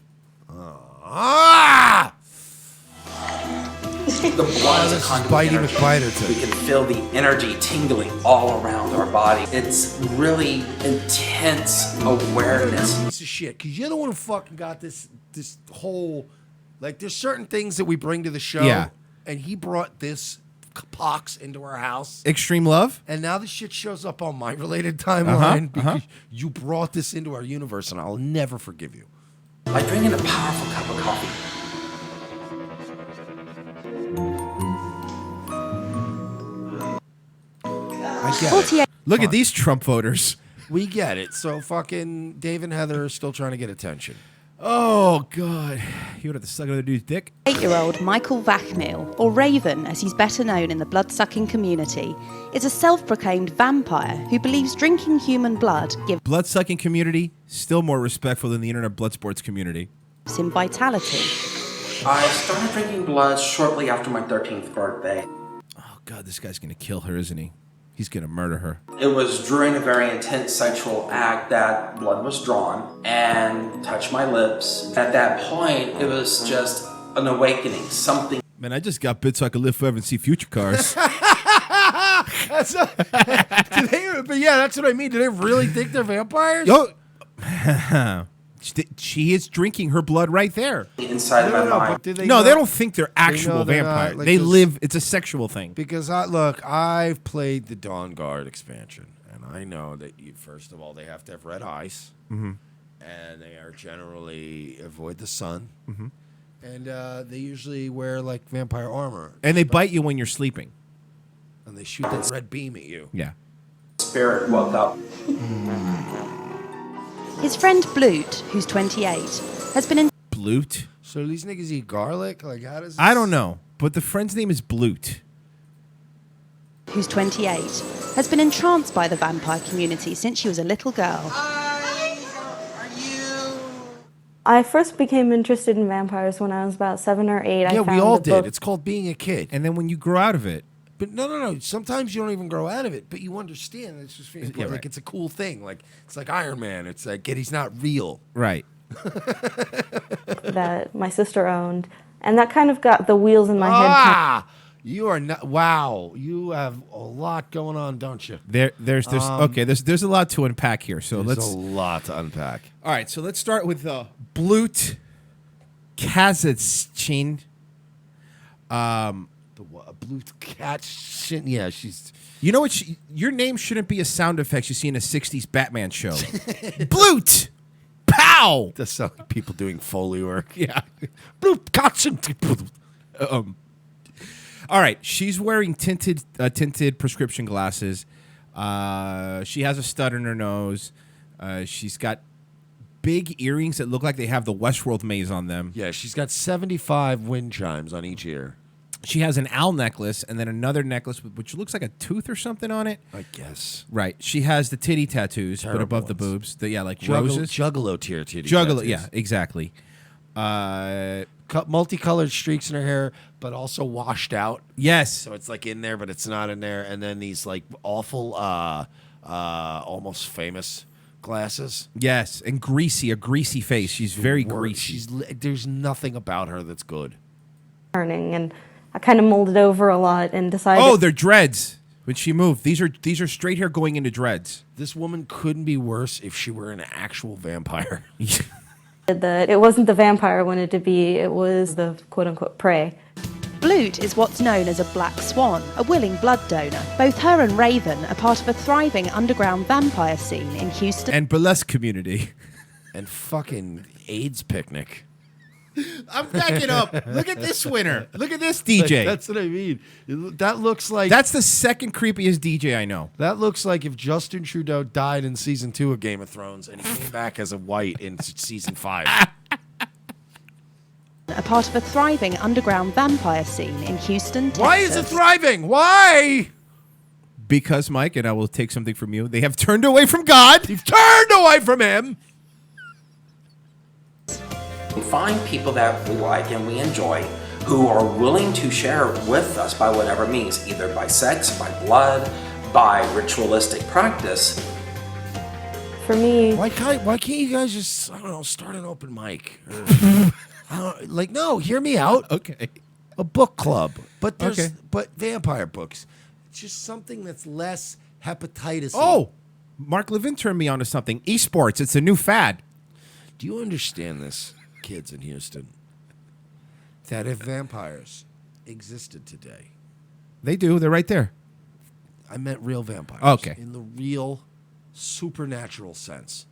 The blood is a conduit of energy. We can feel the energy tingling all around our body. It's really intense awareness. Piece of shit, because you're the one who fucking got this whole, like, there's certain things that we bring to the show. Yeah. And he brought this pox into our house. Extreme Love? And now the shit shows up on my related timeline because you brought this into our universe, and I'll never forgive you. By drinking a powerful cup of coffee. I get it. Look at these Trump voters. We get it. So fucking Dave and Heather are still trying to get attention. Oh, God. You would have to suck another dude's dick? 8-year-old Michael Vachmiel, or Raven as he's better known in the blood-sucking community, is a self-proclaimed vampire who believes drinking human blood gives Blood-sucking community, still more respectful than the internet blood sports community. him vitality. I started drinking blood shortly after my 13th birthday. Oh, God, this guy's going to kill her, isn't he? He's going to murder her. It was during a very intense sexual act that blood was drawn and touched my lips. At that point, it was just an awakening, something. Man, I just got bit so I could live forever and see future cars. But yeah, that's what I mean. Do they really think they're vampires? Yo, she is drinking her blood right there. Inside of my mind. They don't think they're actual vampires. They live. It's a sexual thing. Because I've played the Dawn Guard expansion, and I know that first of all they have to have red eyes, and they are generally avoid the sun, and they usually wear like vampire armor, And they bite you when you're sleeping. and they shoot that red beam at you. Yeah. Spirit woke up. His friend Blute, who's 28, has been in Blute? So these niggas eat garlic? Like how does? I don't know, but the friend's name is Blute. who's 28, has been entranced by the vampire community since she was a little girl. I first became interested in vampires when I was about 7 or 8. Yeah, we all did. It's called being a kid. And then when you grow out of it. But no. Sometimes you don't even grow out of it, but you understand. It's just Yeah, like right. it's a cool thing. Like it's like Iron Man. It's like he's not real. Right. that my sister owned, and that kind of got the wheels in my head. You are not. Wow, you have a lot going on, don't you? There's a lot to unpack here. So There's let's a lot to unpack. All right, so let's start with Blute Kazakhstan. The Blute Kazakhstan. Yeah, she's. You know what? Your name shouldn't be a sound effect you see in a '60s Batman show. Blute. Pow. That sounds like people doing Foley work. Yeah. Blute Kazakhstan. All right, she's wearing tinted prescription glasses. She has a stud in her nose. She's got big earrings that look like they have the Westworld maze on them. Yeah, she's got 75 wind chimes on each ear. She has an owl necklace and then another necklace which looks like a tooth or something on it. I guess. Right. She has the titty tattoos, Terrible but above the ones. boobs. Like roses. Juggalo tier titty Juggalo, tattoos. yeah, exactly. Multicolored streaks in her hair, but also washed out. Yes. So it's like in there, but it's not in there. And then these like awful, almost famous glasses. Yes, and a greasy face. She's very greasy. There's nothing about her that's good. Turning, and I kind of molded over a lot and decided. Oh, they're dreads. When she moved, these are straight hair going into dreads. This woman couldn't be worse if she were an actual vampire. That it wasn't the vampire I wanted to be, it was the quote-unquote prey. Blute is what's known as a black swan, a willing blood donor. Both her and Raven are part of a thriving underground vampire scene in Houston. And burlesque community. And fucking AIDS picnic. I'm backing up. Look at this winner. Look at this DJ. That's what I mean. That looks like... That's the second creepiest DJ I know. That looks like if Justin Trudeau died in season 2 of Game of Thrones and he came back as a white in season 5. A part of a thriving underground vampire scene in Houston, Texas. Why is it thriving? Why? Because, Mike, and I will take something from you, they have turned away from God. You've turned away from him. We find people that we like and we enjoy who are willing to share with us by whatever means, either by sex, by blood, by ritualistic practice. For me, why can't you guys just, I don't know, start an open mic? Or, no, hear me out. Okay. A book club, but but vampire books. It's just something that's less hepatitis. Oh, Mark Levin turned me onto something. Esports. It's a new fad. Do you understand this, kids in Houston? That if vampires existed today, they do. They're right there. I meant real vampires. Okay. In the real supernatural sense,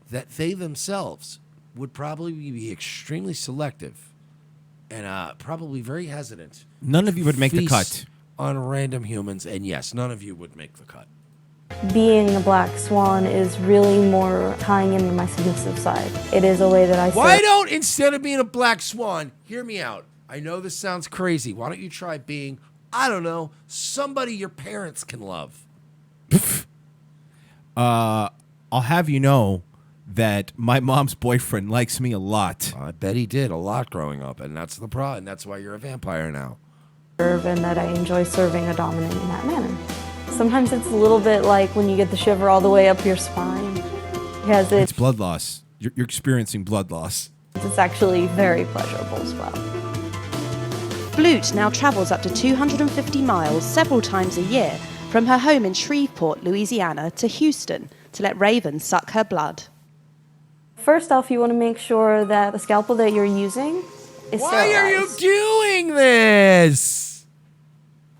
that they themselves would probably be extremely selective and probably very hesitant. None of you would make the feast cut. On random humans, and yes, none of you would make the cut. being a black swan is really more tying into my submissive side. It is a way that I Why don't, instead of being a black swan, hear me out. I know this sounds crazy. Why don't you try being, I don't know, somebody your parents can love? I'll have you know that my mom's boyfriend likes me a lot. I bet he did a lot growing up, and that's the problem. And that's why you're a vampire now. And that I enjoy serving a dominant in that manner. Sometimes it's a little bit like when you get the shiver all the way up your spine. Because It's blood loss. You're experiencing blood loss. It's actually very pleasurable as well. Blute now travels up to 250 miles several times a year from her home in Shreveport, Louisiana, to Houston to let Raven suck her blood. First off, you want to make sure that the scalpel that you're using is Why are you sterilized. doing this?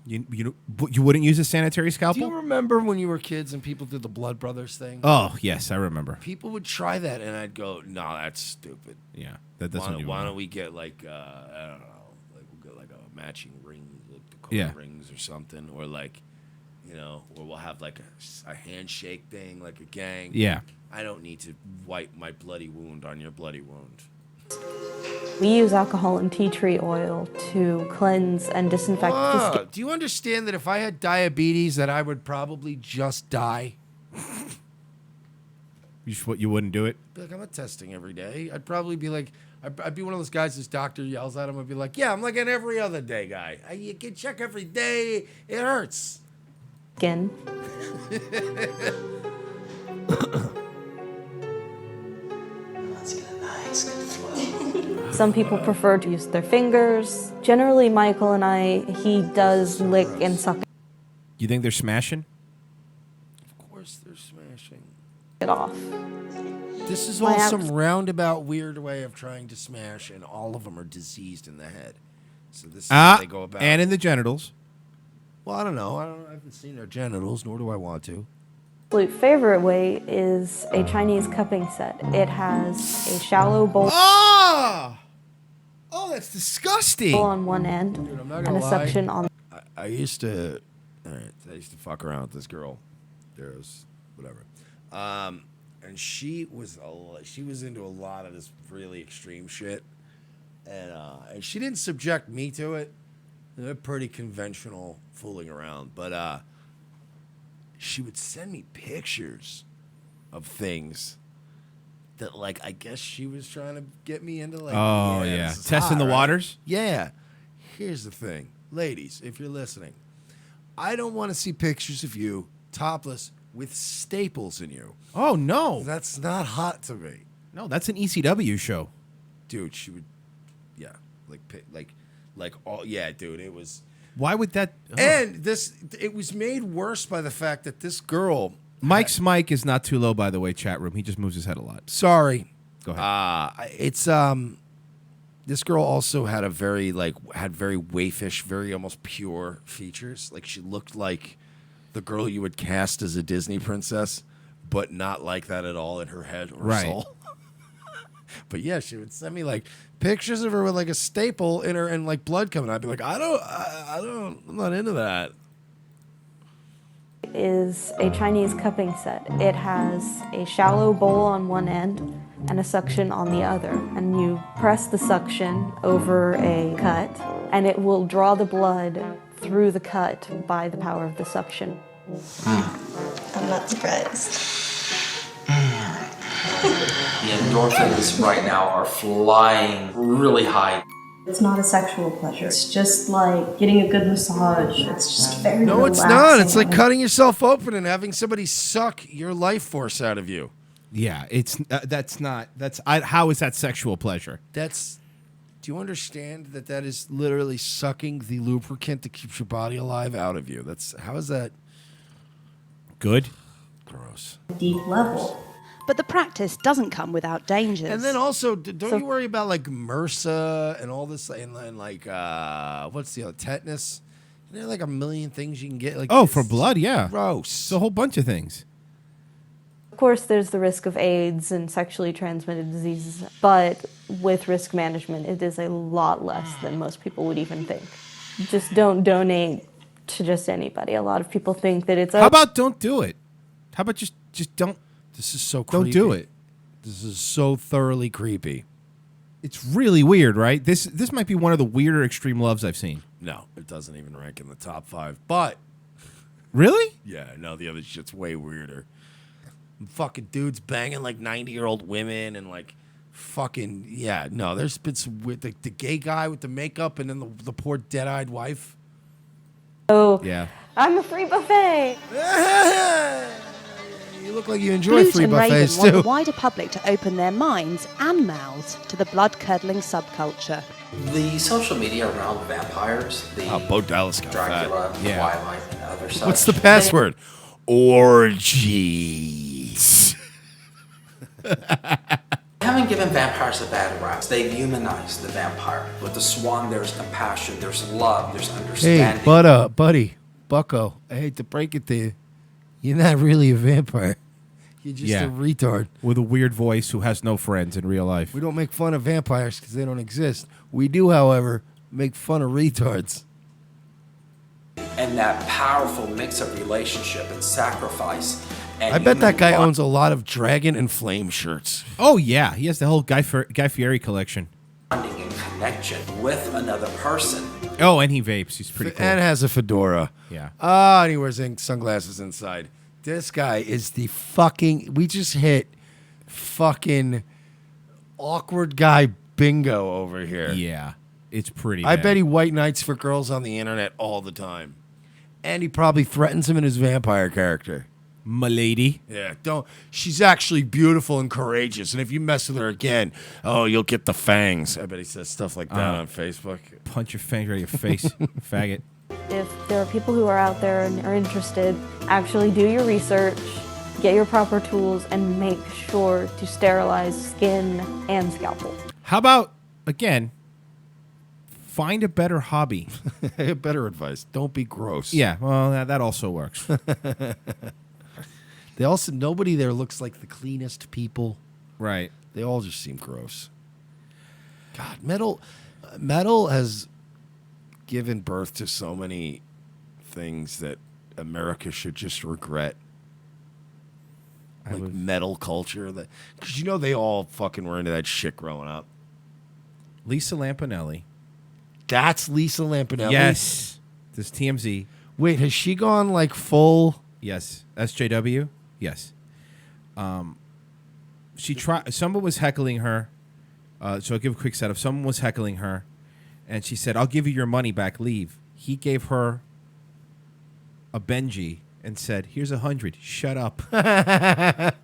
You wouldn't use a sanitary scalpel? Do you remember when you were kids and people did the Blood Brothers thing? Oh, yes, I remember. People would try that, and I'd go, "No, that's stupid." Yeah, that doesn't. Why don't we get like I don't know, like we'll get like a matching ring, like the Yeah. rings or something, or like, you know, or we'll have like a handshake thing, like a gang. Yeah. I don't need to wipe my bloody wound on your bloody wound. We use alcohol and tea tree oil to cleanse and disinfect the skin. Do you understand that if I had diabetes, that I would probably just die? You wouldn't do it? Be like, I'm not testing every day. I'd probably be like, I'd be one of those guys this doctor yells at him. I'd be like, yeah, I'm like an every other day guy. You can check every day. It hurts. Skin. Some people prefer to use their fingers. Generally, Michael and I, he does lick and suck You think they're smashing? Of course they're smashing. it off. This is My all abs- some roundabout weird way of trying to smash, and all of them are diseased in the head. So this is how they go about. And in the genitals. Well, I don't know. I haven't seen their genitals, nor do I want to. Absolute favorite way is a Chinese cupping set. It has a shallow bowl Oh, that's disgusting. on one end Dude, I'm not and gonna a lie. suction on. I used to, I used to fuck around with this girl. There's whatever, and she was into a lot of this really extreme shit, and she didn't subject me to it. They're pretty conventional fooling around, but she would send me pictures of things that, like, I guess she was trying to get me into, like, Oh, yeah. this is Testing hot, the right? waters? Yeah. Here's the thing. Ladies, if you're listening, I don't want to see pictures of you topless with staples in you. Oh, no. That's not hot to me. No, that's an ECW show. Dude, she would, yeah. Dude, it was. Why would that? And it was made worse by the fact that this girl. Mike's mic is not too low, by the way, chat room. He just moves his head a lot. Sorry. Go ahead. It's this girl also had very waifish, very almost pure features. Like, she looked like the girl you would cast as a Disney princess, but not like that at all in her head or Right. soul. But yeah, she would send me like pictures of her with like a staple in her and like blood coming out. I'd be like, I'm not into that. Is a Chinese cupping set. It has a shallow bowl on one end and a suction on the other. And you press the suction over a cut, and it will draw the blood through the cut by the power of the suction. I'm not surprised. The endorphins right now are flying really high. It's not a sexual pleasure. It's just like getting a good massage. It's just very No, relaxing. it's not. It's like cutting yourself open and having somebody suck your life force out of you. Yeah, it's that's not how is that sexual pleasure? Do you understand that is literally sucking the lubricant that keeps your body alive out of you? How is that good? Gross. Deep level. But the practice doesn't come without dangers. And then also, don't you worry about like MRSA and all this, and like what's the other, tetanus? There are like a million things you can get. Like For blood, yeah. Gross. It's a whole bunch of things. Of course, there's the risk of AIDS and sexually transmitted diseases, but with risk management, it is a lot less than most people would even think. Just don't donate to just anybody. A lot of people think that it's... How about don't do it? How about just don't... This is so creepy. Don't do it. This is so thoroughly creepy. It's really weird, right? This might be one of the weirder extreme loves I've seen. No, it doesn't even rank in the top 5. But really? Yeah, no, the other shit's way weirder. Fucking dudes banging like 90-year-old women and like fucking no. There's been some weird, the gay guy with the makeup and then the poor dead-eyed wife. Oh, yeah. I'm a free buffet. You look like you enjoy Blute free and buffets Raven want too. the wider public to open their minds and mouths to the blood-curdling subculture. The social media around vampires, Bo Dallas got Dracula, fat. Yeah. Twilight, and other such. What's the password? Orgies. Haven't given vampires a bad rap. They've humanized the vampire. With the swan, there's compassion, there's love, there's understanding. Hey, buddy, Bucko, I hate to break it to you. You're not really a vampire. You're just a retard. With a weird voice who has no friends in real life. We don't make fun of vampires because they don't exist. We do, however, make fun of retards. And that powerful mix of relationship and sacrifice. And I bet that guy human owns a lot of Dragon and Flame shirts. Oh, yeah. He has the whole Guy Fieri collection. bonding and connection with another person. Oh, and he vapes. He's pretty cool. And has a fedora. Yeah. And he wears sunglasses inside. This guy is the fucking... We just hit fucking awkward guy bingo over here. Yeah. It's pretty I bad. bet he white knights for girls on the internet all the time. And he probably threatens him in his vampire character. M'lady. Yeah, don't. She's actually beautiful and courageous. And if you mess with her again, you'll get the fangs. I bet he says stuff like that on Facebook. Punch your fangs right in your face, faggot. If there are people who are out there and are interested, actually do your research, get your proper tools, and make sure to sterilize skin and scalpel. How about, again, find a better hobby. Better advice. Don't be gross. Yeah, well, that also works. They also, nobody there looks like the cleanest people. Right. They all just seem gross. God, metal has given birth to so many things that America should just regret. Like metal culture. Because they all fucking were into that shit growing up. Lisa Lampanelli. That's Lisa Lampanelli? Yes. This TMZ. Wait, has she gone like full? Yes. SJW? Yes. She tried. Someone was heckling her. So I'll give a quick setup. Someone was heckling her, and she said, "I'll give you your money back. Leave." He gave her a Benji and said, "Here's 100. Shut up." And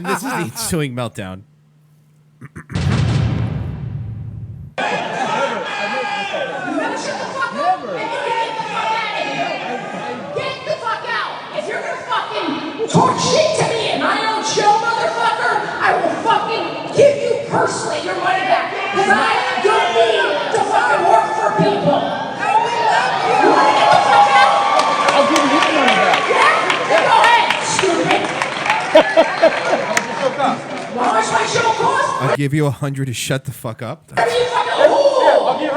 this is the ensuing meltdown. Talk shit to me in my own show, motherfucker! I will fucking give you personally your money back, because I don't need to fucking work for people! You wanna get the fuck out? I'll give you your money back. Yeah? Go ahead, stupid! How much my show cost? I'll give you 100 to shut the fuck up. I'll give you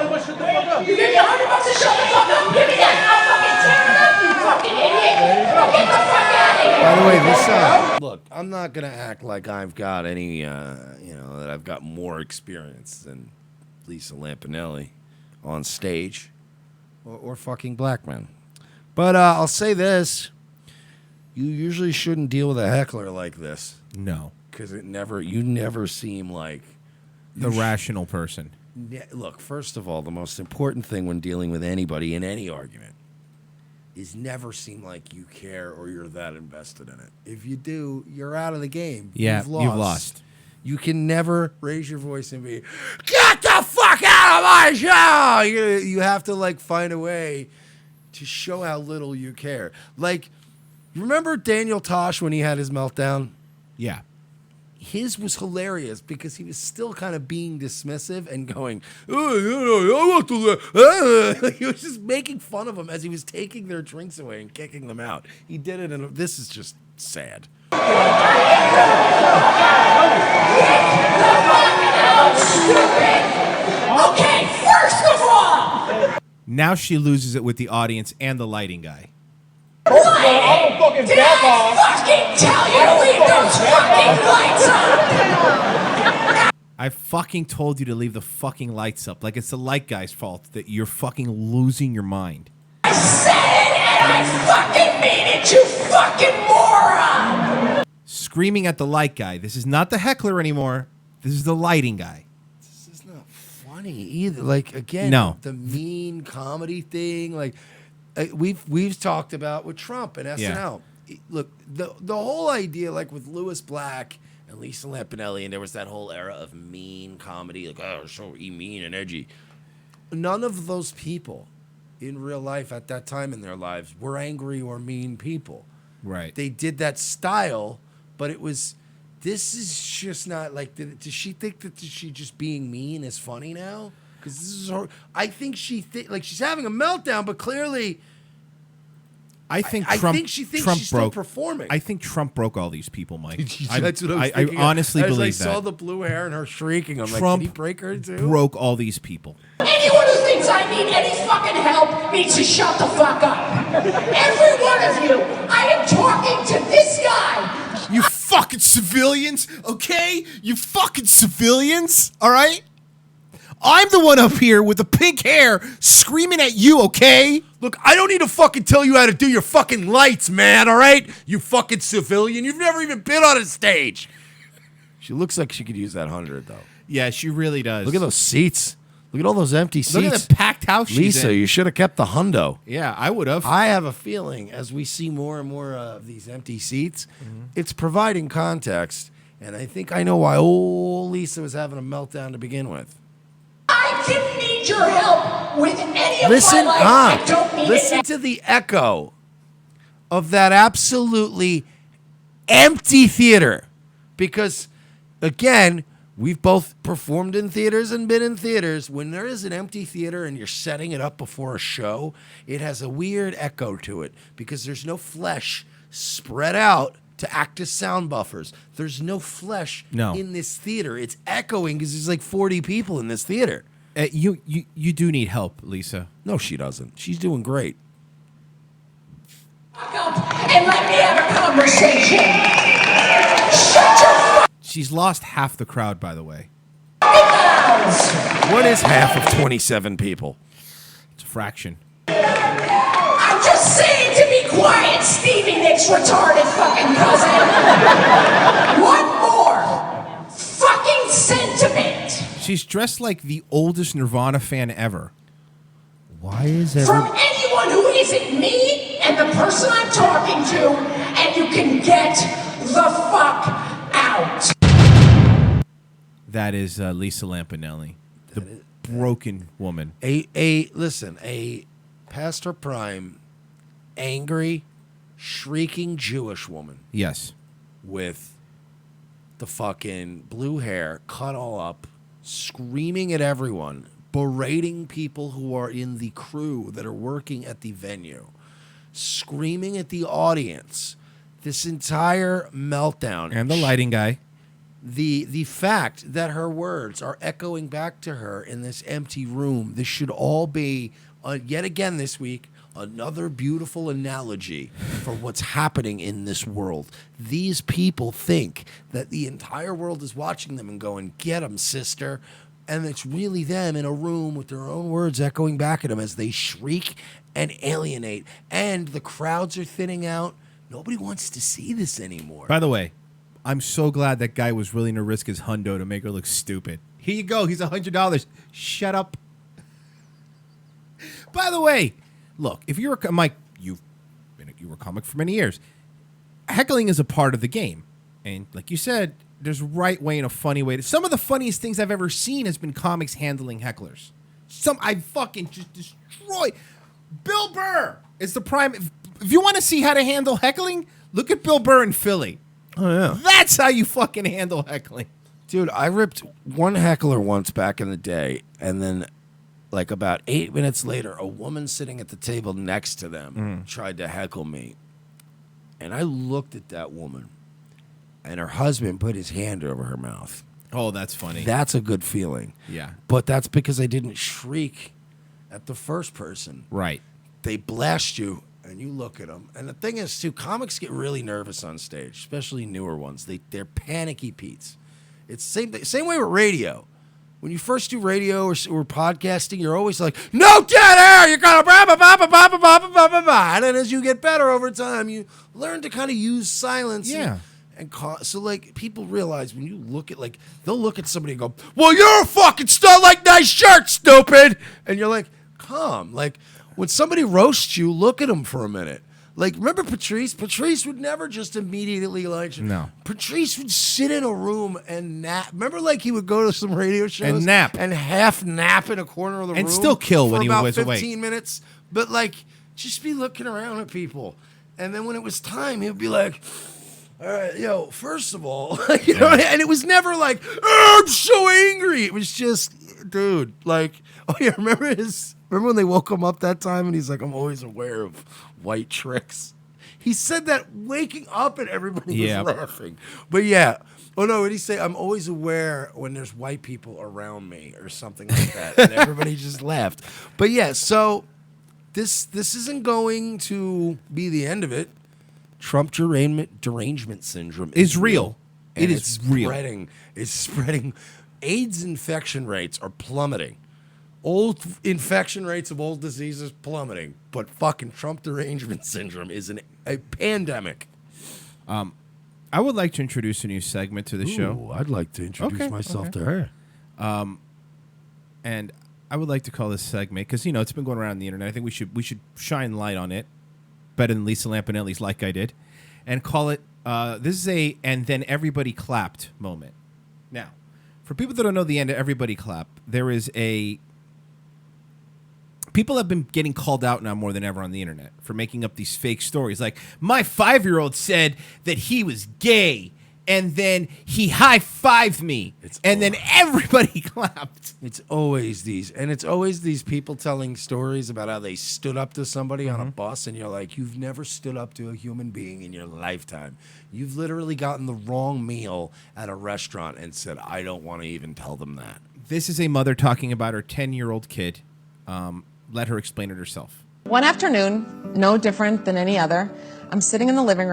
$100 to shut the fuck up. You give me $100 to shut the fuck up? Give me that and I'll fucking tear it up, you fucking idiot! Get the fuck out of here! By the way, this look, I'm not gonna act like I've got any, that I've got more experience than Lisa Lampanelli on stage, or fucking black men. But I'll say this: you usually shouldn't deal with a heckler like this. No. Because you never seem like the rational person. Look, first of all, the most important thing when dealing with anybody in any argument is never seem like you care or you're that invested in it. If you do, you're out of the game. Yeah, you've lost. You can never raise your voice and be, get the fuck out of my show! You have to, like, find a way to show how little you care. Like, remember Daniel Tosh when he had his meltdown? Yeah. His was hilarious because he was still kind of being dismissive and going, I want to. He was just making fun of them as he was taking their drinks away and kicking them out. He did it, and this is just sad. Okay, first of all, Now she loses it with the audience and the lighting guy. did I fucking tell you to leave those fucking lights on? I fucking told you to leave the fucking lights up. Like it's the light guy's fault that you're fucking losing your mind. I said it and I fucking mean it, you fucking moron! Screaming at the light guy. This is not the heckler anymore. This is the lighting guy. This is not funny either. Like, again, No. the mean comedy thing. Like, we've talked about with Trump and SNL. Look, the whole idea, like with Louis Black and Lisa Lampanelli, and there was that whole era of mean comedy, like, oh, so mean and edgy. None of those people in real life at that time in their lives were angry or mean people. Right. They did that style, but it was, this is just not like, does she think that she just being mean is funny now? Because this is her, I think like she's having a meltdown, but clearly, I think she thinks Trump she's broke, still performing. I think Trump broke all these people, Mike. That's what I was thinking. I honestly believe As I saw that. the blue hair and her shrieking, I'm like, Trump did he break her too? broke all these people. Anyone who thinks I need any fucking help needs to shut the fuck up. Every one of you, I am talking to this guy. You fucking civilians, okay? You fucking civilians, all right? I'm the one up here with the pink hair screaming at you, okay? Look, I don't need to fucking tell you how to do your fucking lights, man, all right? You fucking civilian. You've never even been on a stage. She looks like she could use that 100, though. Yeah, she really does. Look at those seats. Look at all those empty seats. Look at the packed house she's Lisa, in. you should have kept the hundo. Yeah, I would have. I have a feeling as we see more and more of these empty seats, it's providing context. And I think I know why old Lisa was having a meltdown to begin with. I didn't need your help with any of Listen, my life. I don't need listen it. to the echo of that absolutely empty theater. Because, again, we've both performed in theaters and been in theaters. When there is an empty theater and you're setting it up before a show, it has a weird echo to it because there's no flesh spread out to act as sound buffers. There's no flesh in this theater. It's echoing because there's like 40 people in this theater. You do need help, Lisa. No, she doesn't. She's doing great. And let me have a conversation. Shut your She's lost half the crowd, by the way. What is half of 27 people? It's a fraction. I'm just saying to be quiet, Stevie Nicks' retarded fucking cousin. One more fucking sentiment She's dressed like the oldest Nirvana fan ever. Why is from anyone who isn't me and the person I'm talking to, and you can get the fuck out. That is Lisa Lampanelli, the broken woman. Listen, a past her prime, angry, shrieking Jewish woman. Yes. With the fucking blue hair, cut all up, screaming at everyone, berating people who are in the crew that are working at the venue, screaming at the audience. This entire meltdown. And the lighting guy. The fact that her words are echoing back to her in this empty room, this should all be, yet again this week, another beautiful analogy for what's happening in this world. These people think that the entire world is watching them and going, get 'em, sister. And it's really them in a room with their own words echoing back at them as they shriek and alienate. And the crowds are thinning out. Nobody wants to see this anymore. By the way, I'm so glad that guy was willing to risk his hundo to make her look stupid. Here you go. He's $100. Shut up. By the way, look, if you're a Mike, you were a comic for many years. Heckling is a part of the game. And like you said, there's a right way and a funny way. Some of the funniest things I've ever seen has been comics handling hecklers. I fucking just destroy. Bill Burr is the prime. If you want to see how to handle heckling, look at Bill Burr in Philly. Oh, yeah. That's how you fucking handle heckling. Dude, I ripped one heckler once back in the day, and then like about 8 minutes later, a woman sitting at the table next to them tried to heckle me. And I looked at that woman, and her husband put his hand over her mouth. Oh, that's funny. That's a good feeling. Yeah. But that's because I didn't shriek at the first person. Right. They blast you, and you look at them. And the thing is, too, comics get really nervous on stage, especially newer ones. They're panicky Pete's. It's same way with radio. When you first do radio or podcasting, you're always like, no dead air, you're going to blah, blah, blah, blah, blah, blah, blah, blah, blah, blah. And then as you get better over time, you learn to kind of use silence. Yeah. So, like, people realize when you look at, like, they'll look at somebody and go, well, you're a fucking stud like nice shirt, stupid. And you're like, calm. Like, when somebody roasts you, look at them for a minute. Like, remember Patrice? Patrice would never just immediately like you. No. Patrice would sit in a room and nap. Remember, like, he would go to some radio shows and nap. And half nap in a corner of the room. And still kill for when he about was awake. 15 minutes. But, like, just be looking around at people. And then when it was time, he would be like, all right, yo, first of all, you know, and it was never like, oh, I'm so angry. It was just, dude, like, oh, yeah, remember when they woke him up that time and he's like, I'm always aware of white tricks. He said that waking up and everybody was laughing. But yeah. Oh, no, what did he say? I'm always aware when there's white people around me or something like that. And everybody just laughed. But yeah, so this isn't going to be the end of it. Trump derangement syndrome is real. And It is real. It's spreading. AIDS infection rates are plummeting. Old infection rates of old diseases plummeting, but fucking Trump derangement syndrome is a pandemic. I would like to introduce a new segment to the show. I'd like to introduce myself to her. And I would like to call this segment, because, you know, it's been going around the internet. I think we should shine light on it better than Lisa Lampanelli's Like I Did, and call it, this is a and then everybody clapped moment. Now, for people that don't know the end of everybody clap, there is a... People have been getting called out now more than ever on the internet for making up these fake stories. Like, my 5-year-old said that he was gay, and then he high-fived me, then everybody clapped. It's always these people telling stories about how they stood up to somebody on a bus, and you're like, you've never stood up to a human being in your lifetime. You've literally gotten the wrong meal at a restaurant and said, I don't want to even tell them that. This is a mother talking about her 10-year-old kid. Let her explain it herself. One afternoon, no different than any other, I'm sitting in the living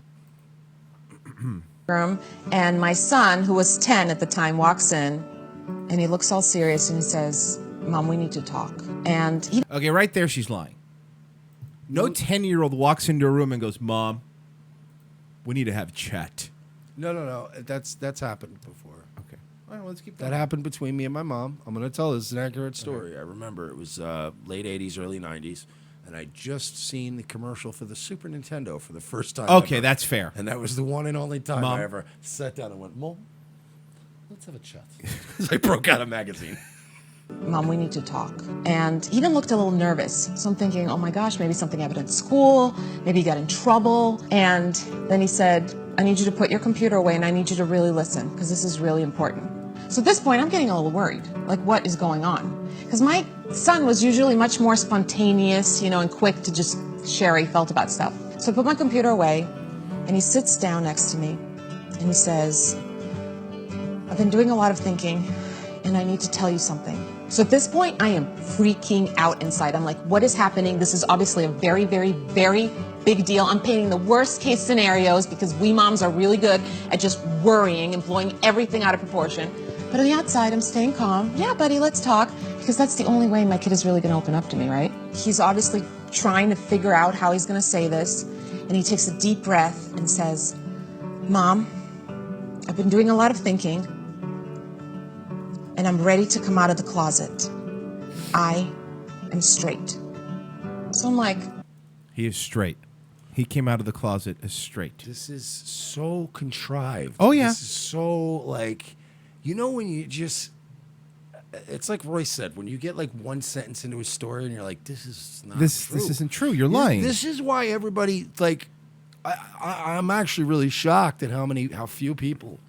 room, and my son, who was 10 at the time, walks in, and he looks all serious, and he says, Mom, we need to talk. And okay, right there, she's lying. No 10-year-old walks into a room and goes, Mom, we need to have a chat. No. That's happened before. Okay. All right, let's keep that happened between me and my mom. I'm going to tell this. It's an accurate story. I remember it was late 80s, early 90s, and I'd just seen the commercial for the Super Nintendo for the first time Okay, ever. that's fair. And that was the one and only time Mom. I ever sat down and went, Mom, let's have a chat. I broke out a magazine. Mom, we need to talk. And he even looked a little nervous. So I'm thinking, oh my gosh, maybe something happened at school. Maybe he got in trouble. And then he said, I need you to put your computer away and I need you to really listen because this is really important. So at this point, I'm getting a little worried. Like, what is going on? Because my son was usually much more spontaneous, you know, and quick to just share how he felt about stuff. So I put my computer away and he sits down next to me and he says, I've been doing a lot of thinking and I need to tell you something. So at this point, I am freaking out inside. I'm like, what is happening? This is obviously a very, very, very big deal. I'm painting the worst case scenarios because we moms are really good at just worrying and blowing everything out of proportion. But on the outside, I'm staying calm. Yeah, buddy, let's talk. Because that's the only way my kid is really going to open up to me, right? He's obviously trying to figure out how he's going to say this. and he takes a deep breath and says, Mom, I've been doing a lot of thinking, and I'm ready to come out of the closet. I am straight. So I'm like... He is straight. He came out of the closet as straight. This is so contrived. Oh, yeah. This is so, like... You know when you just... It's like Roy said, when you get like one sentence into a story and you're like, this is not true. This isn't true. You're lying. This is why everybody, like... I'm actually really shocked at how few people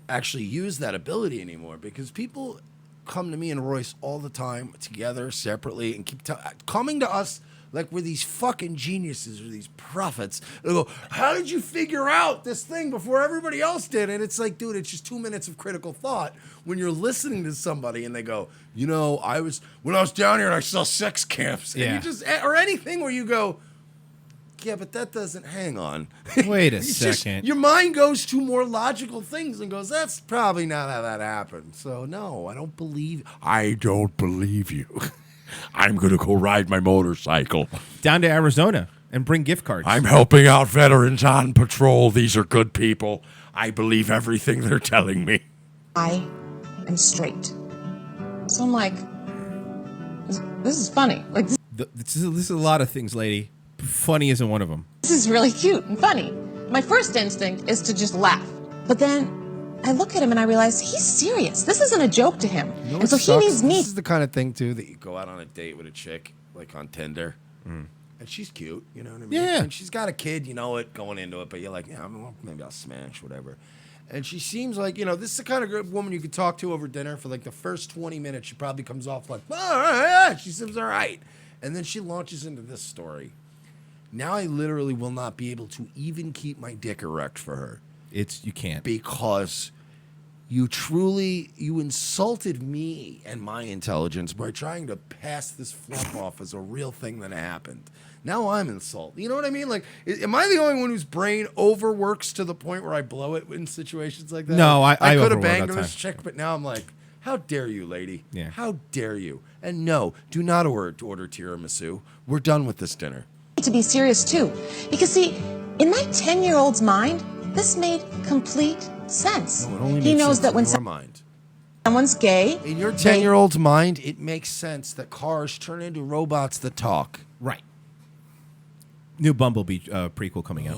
actually use that ability anymore, because people come to me and Royce all the time, together, separately, and keep coming to us like we're these fucking geniuses or these prophets. They go, how did you figure out this thing before everybody else did? And it's like, dude, it's just 2 minutes of critical thought when you're listening to somebody and they go, when I was down here and I saw sex camps. And you just, or anything where you go, yeah, but that doesn't, hang on. Wait a second. Your mind goes to more logical things and goes, that's probably not how that happened. So, no, I don't believe you. I'm going to go ride my motorcycle down to Arizona and bring gift cards. I'm helping out veterans on patrol. These are good people. I believe everything they're telling me. I am straight. So I'm like, this is funny. Like this is a lot of things, lady. Funny isn't one of them. This is really cute and funny. My first instinct is to just laugh. But then I look at him and I realize he's serious. This isn't a joke to him. And so he needs me. This is the kind of thing, too, that you go out on a date with a chick, like on Tinder, and she's cute, you know what I mean? Yeah. And she's got a kid, you know it, going into it, but you're like, yeah, maybe I'll smash, whatever. And she seems like, this is the kind of woman you could talk to over dinner for like the first 20 minutes. She probably comes off like, she seems all right. And then she launches into this story. Now I literally will not be able to even keep my dick erect for her. You can't. Because you insulted me and my intelligence by trying to pass this fluff off as a real thing that happened. Now I'm insulted. You know what I mean? Like, am I the only one whose brain overworks to the point where I blow it in situations like that? No, I could have overwork banged all the this chick, but now I'm like, how dare you, lady? Yeah. How dare you? And no, do not order tiramisu. We're done with this dinner. To be serious too, because see, in my 10-year-old's mind, this made complete sense. No, it only He makes knows sense that in when your mind. someone's gay, In your 10-year-old's mind, it makes sense that cars turn into robots that talk. Right. New Bumblebee prequel coming out.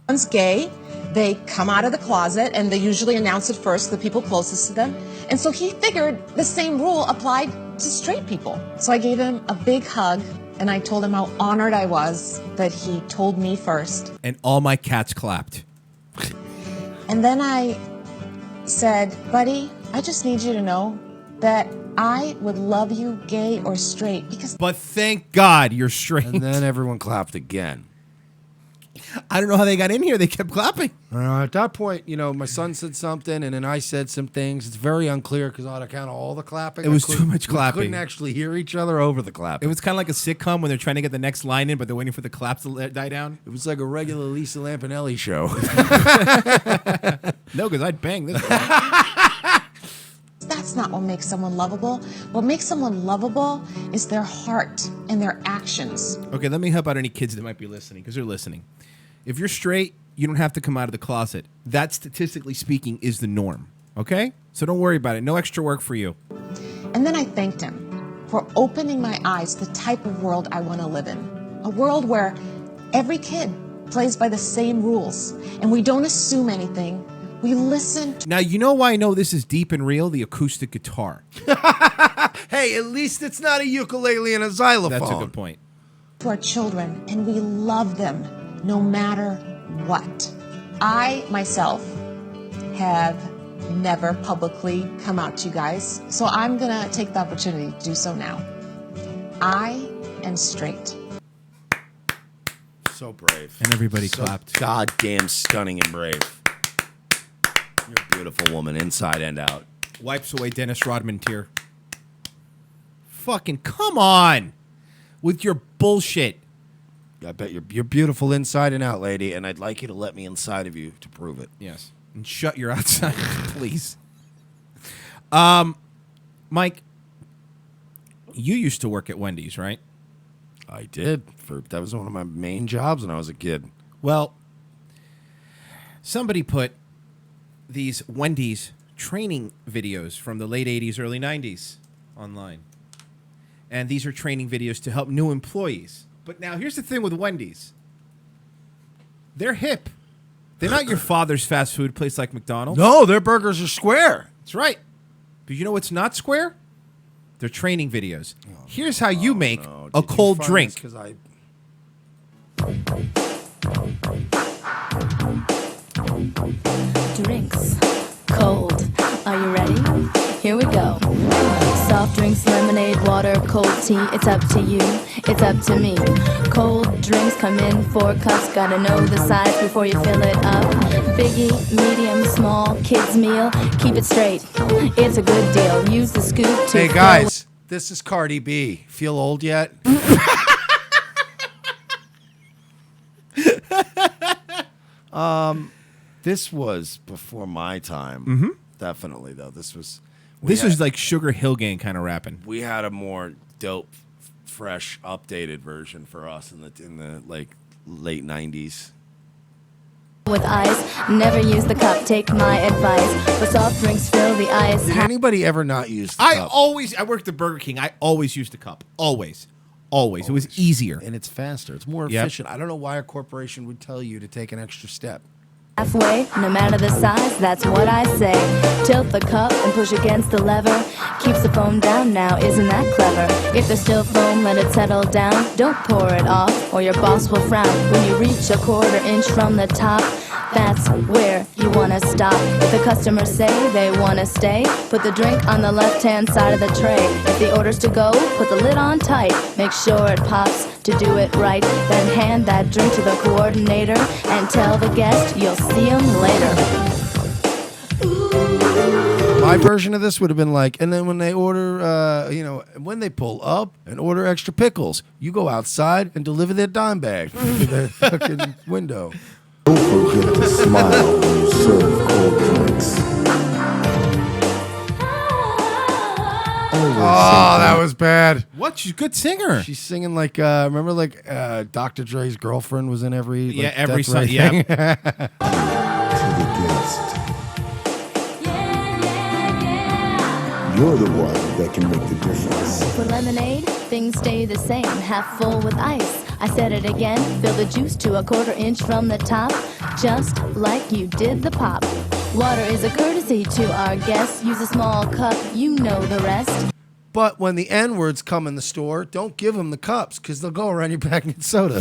someone's gay, they come out of the closet and they usually announce it first to the people closest to them. And so he figured the same rule applied to straight people. So I gave him a big hug and I told him how honored I was that he told me first. And all my cats clapped. And then I said, buddy, I just need you to know that I would love you gay or straight because... But thank God you're straight. And then everyone clapped again. I don't know how they got in here. They kept clapping. At that point, my son said something, and then I said some things. It's very unclear because on account of all the clapping, It was too much clapping. We couldn't actually hear each other over the clapping. It was kind of like a sitcom when they're trying to get the next line in, but they're waiting for the claps to die down. It was like a regular Lisa Lampanelli show. No, because I'd bang this one. That's not what makes someone lovable. What makes someone lovable is their heart and their actions. Okay, let me help out any kids that might be listening, because they're listening. If you're straight, you don't have to come out of the closet. That, statistically speaking, is the norm. Okay? So don't worry about it. No extra work for you. And then I thanked him for opening my eyes to the type of world I want to live in. A world where every kid plays by the same rules, and we don't assume anything. We listen. Now, you know why I know this is deep and real? The acoustic guitar. Hey, at least it's not a ukulele and a xylophone. That's a good point. To our children, and we love them no matter what. I, myself, have never publicly come out to you guys, so I'm going to take the opportunity to do so now. I am straight. So brave. And everybody clapped. Goddamn stunning and brave. You're a beautiful woman, inside and out. Wipes away Dennis Rodman tear. Fucking come on with your bullshit. I bet you're beautiful inside and out, lady, and I'd like you to let me inside of you to prove it. Yes. And shut your outside, please. Mike, you used to work at Wendys, right? I did. That was one of my main jobs when I was a kid. Well, somebody put these Wendys training videos from the late 80s, early 90s online. And these are training videos to help new employees. But now here's the thing with Wendys. They're hip. They're not your father's fast food place like McDonald's. No, their burgers are square. That's right. But you know what's not square? They're training videos. Here's how you make a cold drink. Drinks. Cold. Are you ready? Here we go. Soft drinks, lemonade, water, cold tea. It's up to you. It's up to me. Cold drinks come in 4 cups. Gotta know the size before you fill it up. Biggie, medium, small, kids meal. Keep it straight. It's a good deal. Use the scoop to Hey, guys. This is Cardi B. Feel old yet? This was before my time. Mm-hmm. Definitely, though. This was like Sugar Hill Gang kind of rapping. We had a more dope, fresh, updated version for us in the like late 90s. with ice. Never use the cup. Take my advice. For soft drinks, fill the ice. Did anybody ever not use the cup? I worked at Burger King. I always used the cup. Always. It was easier. And it's faster. It's more Yep. efficient. I don't know why a corporation would tell you to take an extra step. Halfway, no matter the size, that's what I say. Tilt the cup and push against the lever. Keeps the foam down now, isn't that clever? If there's still foam, let it settle down. Don't pour it off, or your boss will frown. When you reach a 1/4 inch from the top, that's where you wanna stop. If the customers say they wanna stay, put the drink on the left-hand side of the tray. If the order's to go, put the lid on tight. Make sure it pops to do it right. Then hand that drink to the coordinator and tell the guest you'll see him later. My version of this would have been like, and then when they order, when they pull up and order extra pickles, you go outside and deliver their dime bag to their fucking window. Don't forget to smile when you serve cold drinks. Oh, that was bad. What? She's a good singer. She's singing like, remember like Dr. Dre's girlfriend was in every every Death song. Ray Yeah. thing. To the guest. You're the one that can make the difference. For lemonade, things stay the same, half full with ice. I said it again, fill the juice to a 1/4 inch from the top, just like you did the pop. Water is a courtesy to our guests. Use a small cup, you know the rest. But when the N-words come in the store, don't give them the cups because they'll go around your back and get soda.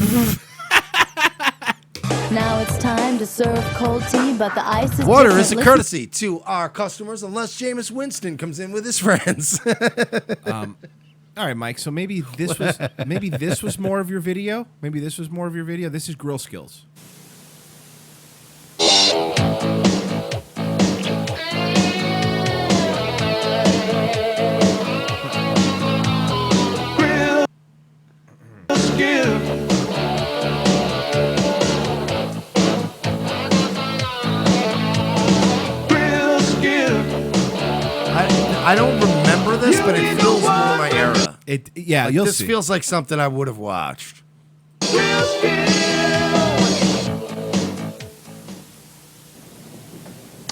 Now it's time to serve cold tea, but the ice is Water different. is a Listen- courtesy to our customers unless Jameis Winston comes in with his friends. All right, Mike. So maybe this was more of your video. Maybe this was more of your video. This is grill skills. I don't remember this, but it feels more my era. You'll this see. feels like something I would have watched.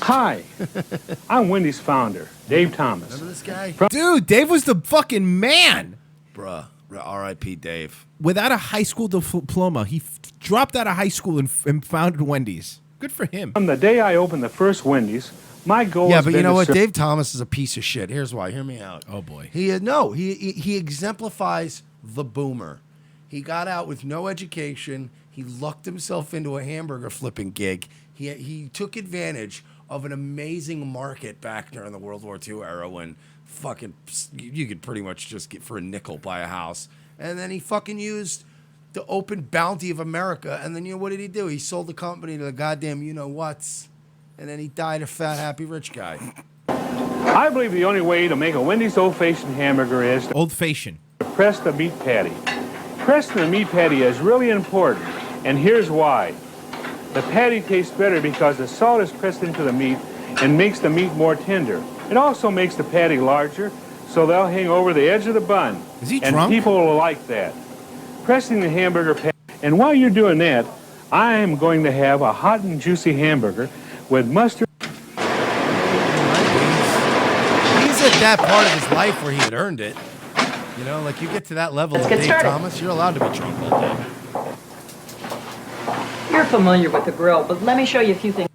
Hi, I'm Wendy's founder, Dave Thomas. Remember this guy? Dude, Dave was the fucking man. Bruh. R.I.P. Dave. Without a high school diploma, he dropped out of high school and founded Wendy's. Good for him. From the day I opened the first Wendy's, my goal Yeah, has but been you know to what? serve- Dave Thomas is a piece of shit. Here's why. Hear me out. Oh, boy. He exemplifies the boomer. He got out with no education. He lucked himself into a hamburger flipping gig. He took advantage of an amazing market back during the World War II era when fucking you could pretty much just get for a nickel buy a house. And then he fucking used the open bounty of America. And then what did he do? He sold the company to the goddamn you-know-whats. And then he died a fat, happy, rich guy. I believe the only way to make a Wendy's old-fashioned hamburger is to old-fashioned. Press the meat patty. Pressing the meat patty is really important, and here's why. The patty tastes better because the salt is pressed into the meat and makes the meat more tender. It also makes the patty larger, so they'll hang over the edge of the bun. Is he and drunk? people will like that. pressing the hamburger patty. And while you're doing that, I am going to have a hot and juicy hamburger with mustard. He's at that part of his life where he had earned it. You know, like you get to that level of Dave Thomas, you're allowed to be drunk all day. You're familiar with the grill, but let me show you a few things.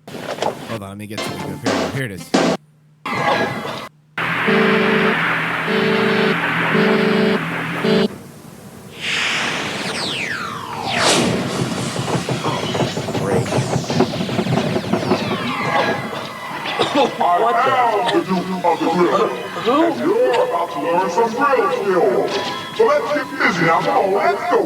Hold on, let me get to it. Here it is. What the? You're about to learn some grill skills. So let's get busy now. Come on, let's go.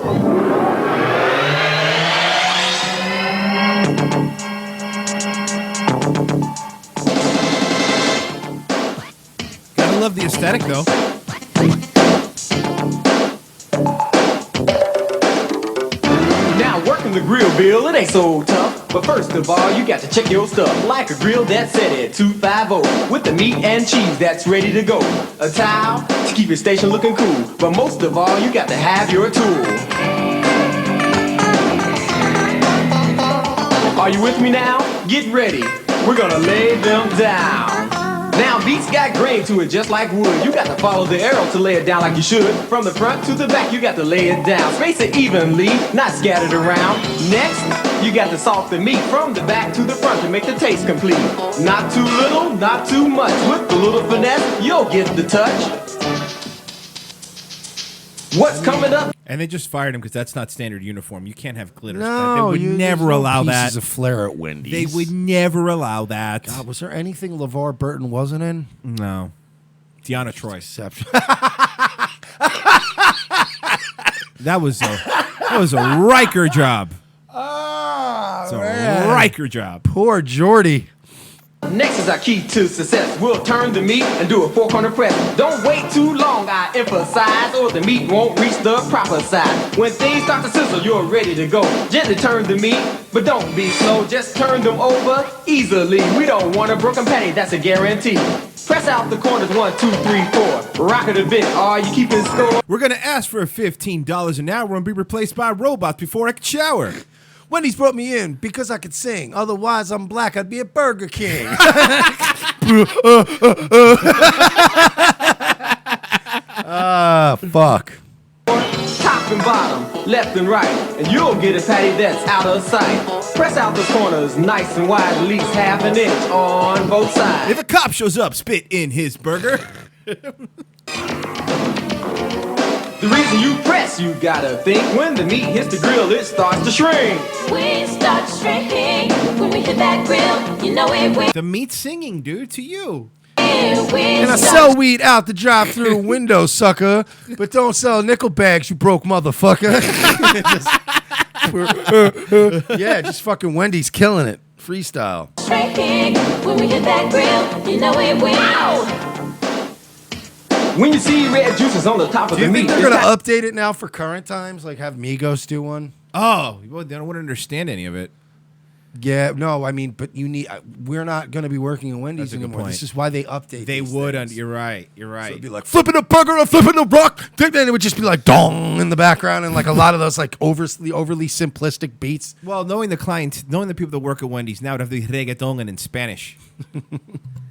Gotta love the aesthetic, though. Now working the grill, Bill, it ain't so tough. But first of all, you got to check your stuff. Like a grill that's set at 250 with the meat and cheese that's ready to go. A towel to keep your station looking cool. But most of all, you got to have your tool. Are you with me now? Get ready. We're gonna lay them down. Now beats got grain to it just like wood. You got to follow the arrow to lay it down like you should. From the front to the back, you got to lay it down. Space it evenly, not scattered around. Next, you got to salt the meat from the back to the front to make the taste complete. Not too little, not too much. With a little finesse, you'll get the touch. What's coming up? And they just fired him because that's not standard uniform. You can't have glitter. No, they would never allow that. Pieces of flair at Wendys. They would never allow that. God, was there anything LeVar Burton wasn't in? No. Deanna Troi. That was a Riker job. It's a Riker job. Poor Jordy. Next is our key to success. We'll turn the meat and do a 4-corner press. Don't wait too long, I emphasize, or the meat won't reach the proper size. When things start to sizzle, you're ready to go. Gently turn the meat, but don't be slow. Just turn them over easily. We don't want a broken patty, that's a guarantee. Press out the corners, 1, 2, 3, 4. Rock it a bit, are you keeping score? We're going to ask for $15 an hour and be replaced by robots before I can shower. Wendy's brought me in because I could sing. Otherwise, I'm black. I'd be a Burger King. Fuck. Top and bottom, left and right, and you'll get a patty that's out of sight. Press out the corners nice and wide, at least half an inch on both sides. If a cop shows up, spit in his burger. The reason you press, you gotta think. When the meat hits the grill, it starts to shrink. We start shrinking when we hit that grill. You know it will. The meat's singing, dude, to you. And I sell weed out the drive-through window, sucker. But don't sell nickel bags, you broke motherfucker. Yeah, just fucking Wendy's killing it. Freestyle. Shrinking when we hit that grill. You know it will. When you see red juices on the top of Do the you meat, think they're going to update it now for current times? Like have Migos do one? Oh, well, they don't want to understand any of it. Yeah, no, I mean, but you need. We're not going to be working in Wendy's That's a good anymore. point. This is why they update. They these would. things. You're right. You're right. So it'd be like flipping a burger or flipping a rock. Then it would just be like dong in the background and like a lot of those like overly simplistic beats. Well, knowing the clients, knowing the people that work at Wendy's, now would have the reggaeton in Spanish.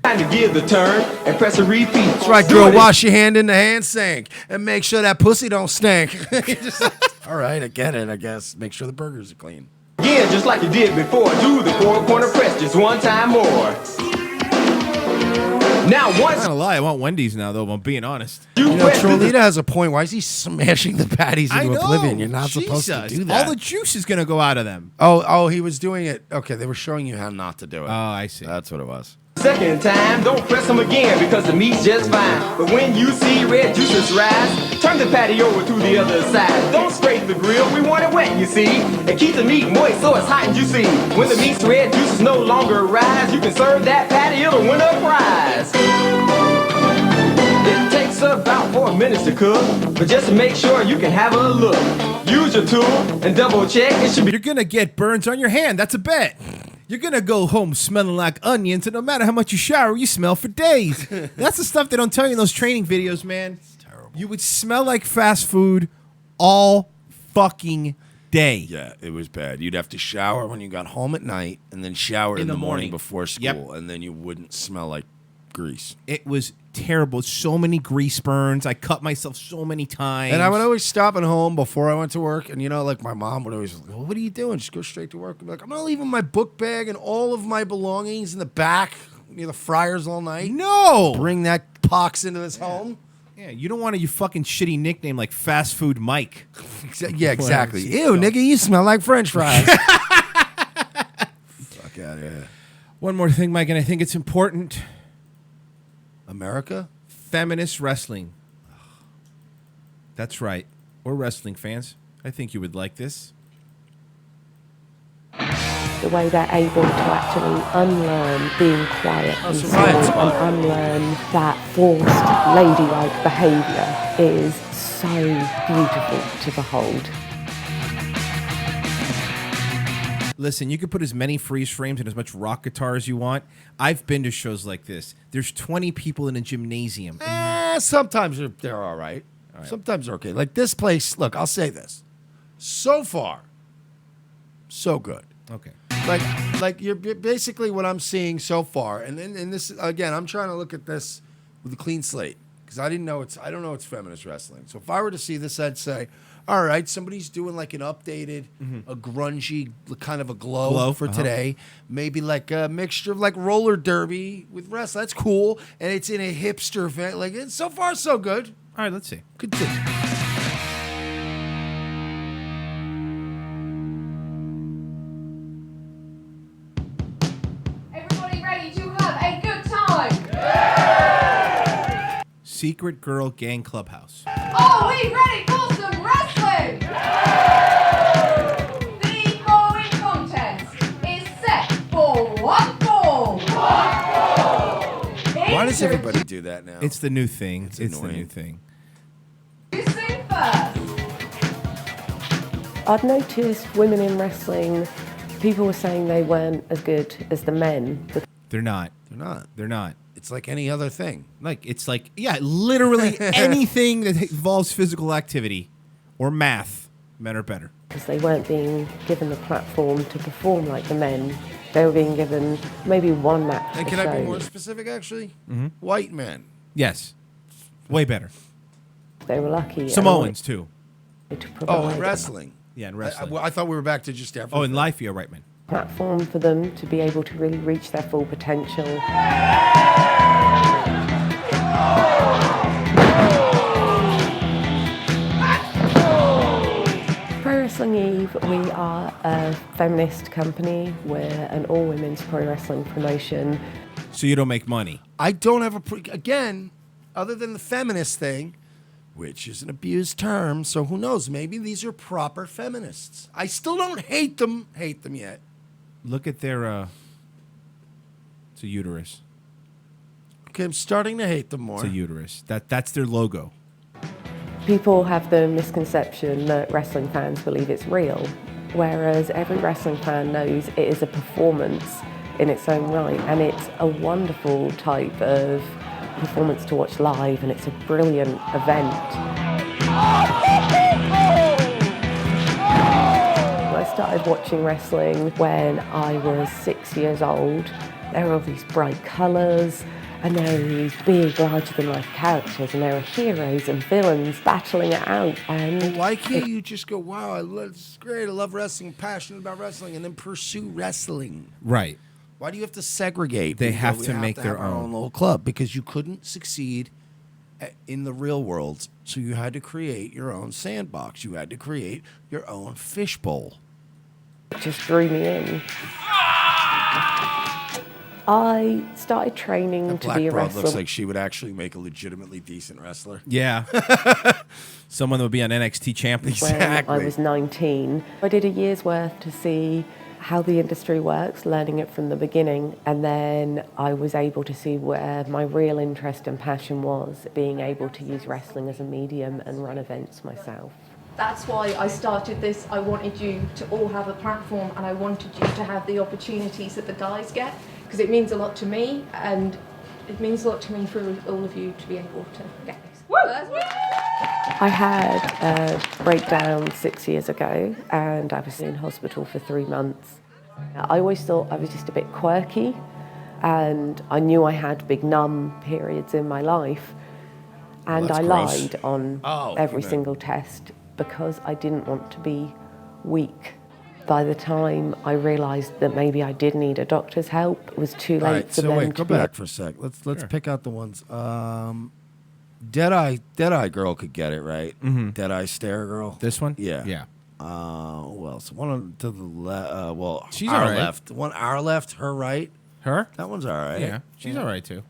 time to give the turn and press a repeat. That's right, girl. Wash your hand in the hand sink and make sure that pussy don't stink. Just like, all right, I get it. I guess make sure the burgers are clean. Again, just like you did before, do the 4-corner press just one time more. Now, I'm once not gonna lie, I want Wendy's now, though. If I'm being honest. You know, Trolita has a point. Why is he smashing the patties into oblivion? You're not supposed to do that. All the juice is gonna go out of them. Oh, he was doing it. Okay, they were showing you how not to do it. Oh, I see. That's what it was. second time, don't press them again because the meat's just fine. But when you see red juices rise, turn the patty over to the other side. Don't scrape the grill, we want it wet, you see. And keep the meat moist so it's hot and juicy. When the meat's red juices no longer rise, you can serve that patty, it'll win a prize. It takes about 4 minutes to cook, but just to make sure you can have a look. Use your tool and double check. It should be. You're gonna get burns on your hand, that's a bet. You're gonna go home smelling like onions, and no matter how much you shower, you smell for days. That's the stuff they don't tell you in those training videos, man. It's terrible. You would smell like fast food all fucking day. Yeah, it was bad. You'd have to shower when you got home at night and then shower in the morning before school, and then you wouldn't smell like grease. It was terrible. So many grease burns. I cut myself so many times. And I would always stop at home before I went to work. And, like my mom would always, well, what are you doing? Just go straight to work. I'd be like, I'm not leaving my book bag and all of my belongings in the back near the fryers all night. No! Bring that pox into this home. Yeah, you don't want your fucking shitty nickname like Fast Food Mike. Yeah, exactly. Ew, nigga, you smell like French fries. Fuck out of here. One more thing, Mike, and I think it's important. America? Feminist wrestling. That's right. We're wrestling fans. I think you would like this. The way they're able to actually unlearn being quiet and silent and unlearn that forced ladylike behaviour is so beautiful to behold. Listen, you can put as many freeze frames and as much rock guitar as you want. I've been to shows like this. There's 20 people in a gymnasium. Sometimes they're all right. Sometimes they're okay. Like this place, look, I'll say this. So far, so good. Okay. Like you're basically what I'm seeing so far, and this again, I'm trying to look at this with a clean slate because I don't know it's feminist wrestling. So if I were to see this, I'd say, all right, somebody's doing like an updated, a grungy kind of a glow for today. Maybe like a mixture of like roller derby with wrestling. That's cool, and it's in a hipster event. Like it's so far so good. All right, let's see. Continue. Secret Girl Gang Clubhouse. Oh, we ready for some wrestling? The following contest is set for one fall. Why does everybody do that now? It's the new thing. It's the annoying. new thing. Introducing first. I'd noticed women in wrestling, people were saying they weren't as good as the men. They're not. They're not. It's like any other thing. Literally anything that involves physical activity or math, men are better. Because they weren't being given the platform to perform like the men. They were being given maybe one match. And a can I be show. more specific, actually? Mm-hmm. White men. Yes. Way better. They were lucky. Samoans, too. Oh, in wrestling. Yeah, in wrestling. I thought we were back to just everything. Oh, in life, you're right, man. Platform for them to be able to really reach their full potential. Pro Wrestling Eve, we are a feminist company. We're an all-women's pro wrestling promotion. So you don't make money? I don't have again, other than the feminist thing, which is an abused term, so who knows? Maybe these are proper feminists. I still don't hate them yet. Look at their, it's a uterus. Okay, I'm starting to hate them more. It's a uterus. That's their logo. People have the misconception that wrestling fans believe it's real, whereas every wrestling fan knows it is a performance in its own right, and it's a wonderful type of performance to watch live, and it's a brilliant event. I started watching wrestling when I was 6 years old. There were all these bright colours, and there were these big, larger-than-life characters, and there were heroes and villains battling it out. And why can't you just go, wow, it's great, I love wrestling, passionate about wrestling, and then pursue wrestling? Right. Why do you have to segregate? They Because have we to make have their our own little club because you couldn't succeed in the real world, so you had to create your own sandbox. You had to create your own fishbowl. It just drew me in. I started training to be a Broad wrestler. looks like she would actually make a legitimately decent wrestler. Yeah. Someone that would be on NXT Champions. When I was 19. I did a year's worth to see how the industry works, learning it from the beginning, and then I was able to see where my real interest and passion was, being able to use wrestling as a medium and run events myself. That's why I started this. I wanted you to all have a platform, and I wanted you to have the opportunities that the guys get, because it means a lot to me, and it means a lot to me for all of you to be able to get this. Woo! I had a breakdown 6 years ago and I was in hospital for 3 months. I always thought I was just a bit quirky and I knew I had big numb periods in my life and I lied on every single test because I didn't want to be weak. By the time I realised that maybe I did need a doctor's help, it was too late for them to go back for a sec. Let's pick out the ones. Deadeye girl could get it, right? Mhm. Deadeye stare girl. This one? Yeah. Yeah. Who else? One to the left. Well, She's our all right. left. One our left. Her right. Her? That one's all right. Yeah, she's all right too.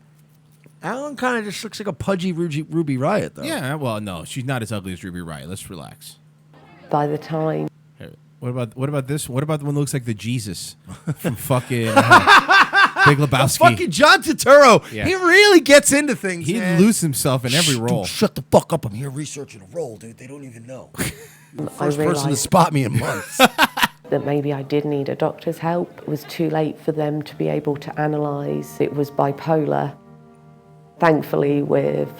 Alan kind of just looks like a pudgy Ruby Riot, though. Yeah, well, no, she's not as ugly as Ruby Riot. Let's relax. By the time... Here, what about this? What about the one that looks like the Jesus from fucking Big Lebowski? Fucking John Turturro. Yeah. He really gets into things. He'd man. lose himself in every Shh, role. dude, shut the fuck up. I'm here researching a role, dude. They don't even know. First person to realised spot me in months. that maybe I did need a doctor's help. It was too late for them to be able to analyse it was bipolar. Thankfully, with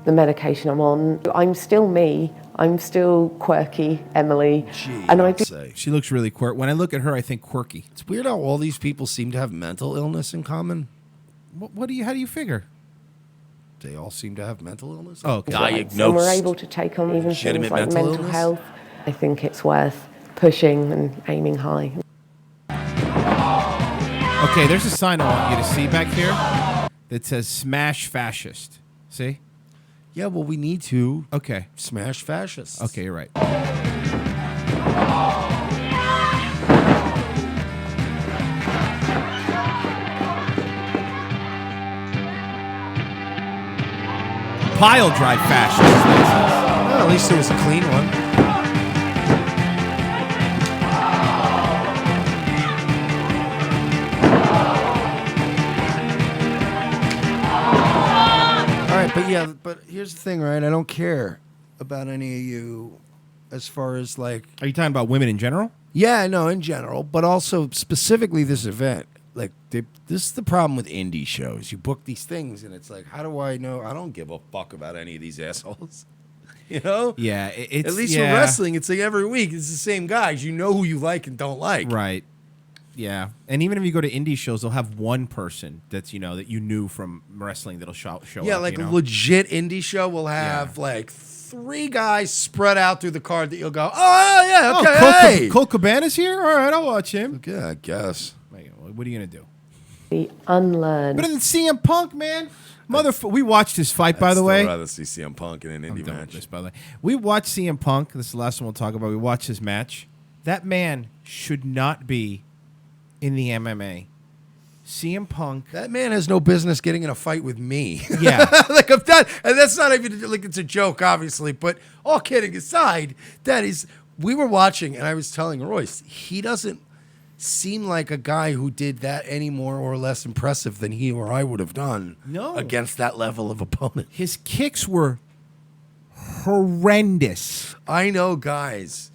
the medication I'm on, I'm still me. I'm still quirky, Emily. And I do. She looks really quirky. When I look at her, I think quirky. It's weird how all these people seem to have mental illness in common. How do you figure? They all seem to have mental illness. Oh, okay. And we're able to take on even Legitimate things like mental mental illness? health. I think it's worth pushing and aiming high. Okay, there's a sign I want you to see back here that says "Smash Fascist." See? Yeah, well, we need to. Okay. Smash fascists. Okay, you're right. Pile drive fascists. Well, at least it was a clean one. All right, but here's the thing, right? I don't care about any of you as far as like. Are you talking about women in general? Yeah, no, in general, but also specifically this event. Like, this is the problem with indie shows. You book these things, and it's like, how do I know? I don't give a fuck about any of these assholes. You know? Yeah, it's at least for wrestling, it's like every week it's the same guys. You know who you like and don't like. Right. Yeah, and even if you go to indie shows, they'll have one person that's that you knew from wrestling that'll show Yeah, up. like a legit indie show will have like 3 guys spread out through the card that you'll go, oh yeah, okay. Cole Cabana's here. All right, I'll watch him. Yeah, I guess. What are you gonna do? The unlearned. But then CM Punk, man, we watched his fight. By the way, I'd rather see CM Punk in an indie match. This, by the way, we watched CM Punk. This is the last one we'll talk about. We watched his match. That man should not be in the MMA. CM Punk. That man has no business getting in a fight with me. Yeah. Like if that, and that's not even like it's a joke, obviously, but all kidding aside, that is, we were watching and I was telling Royce, he doesn't seem like a guy who did that any more or less impressive than he or I would have done against that level of opponent. His kicks were horrendous. I know guys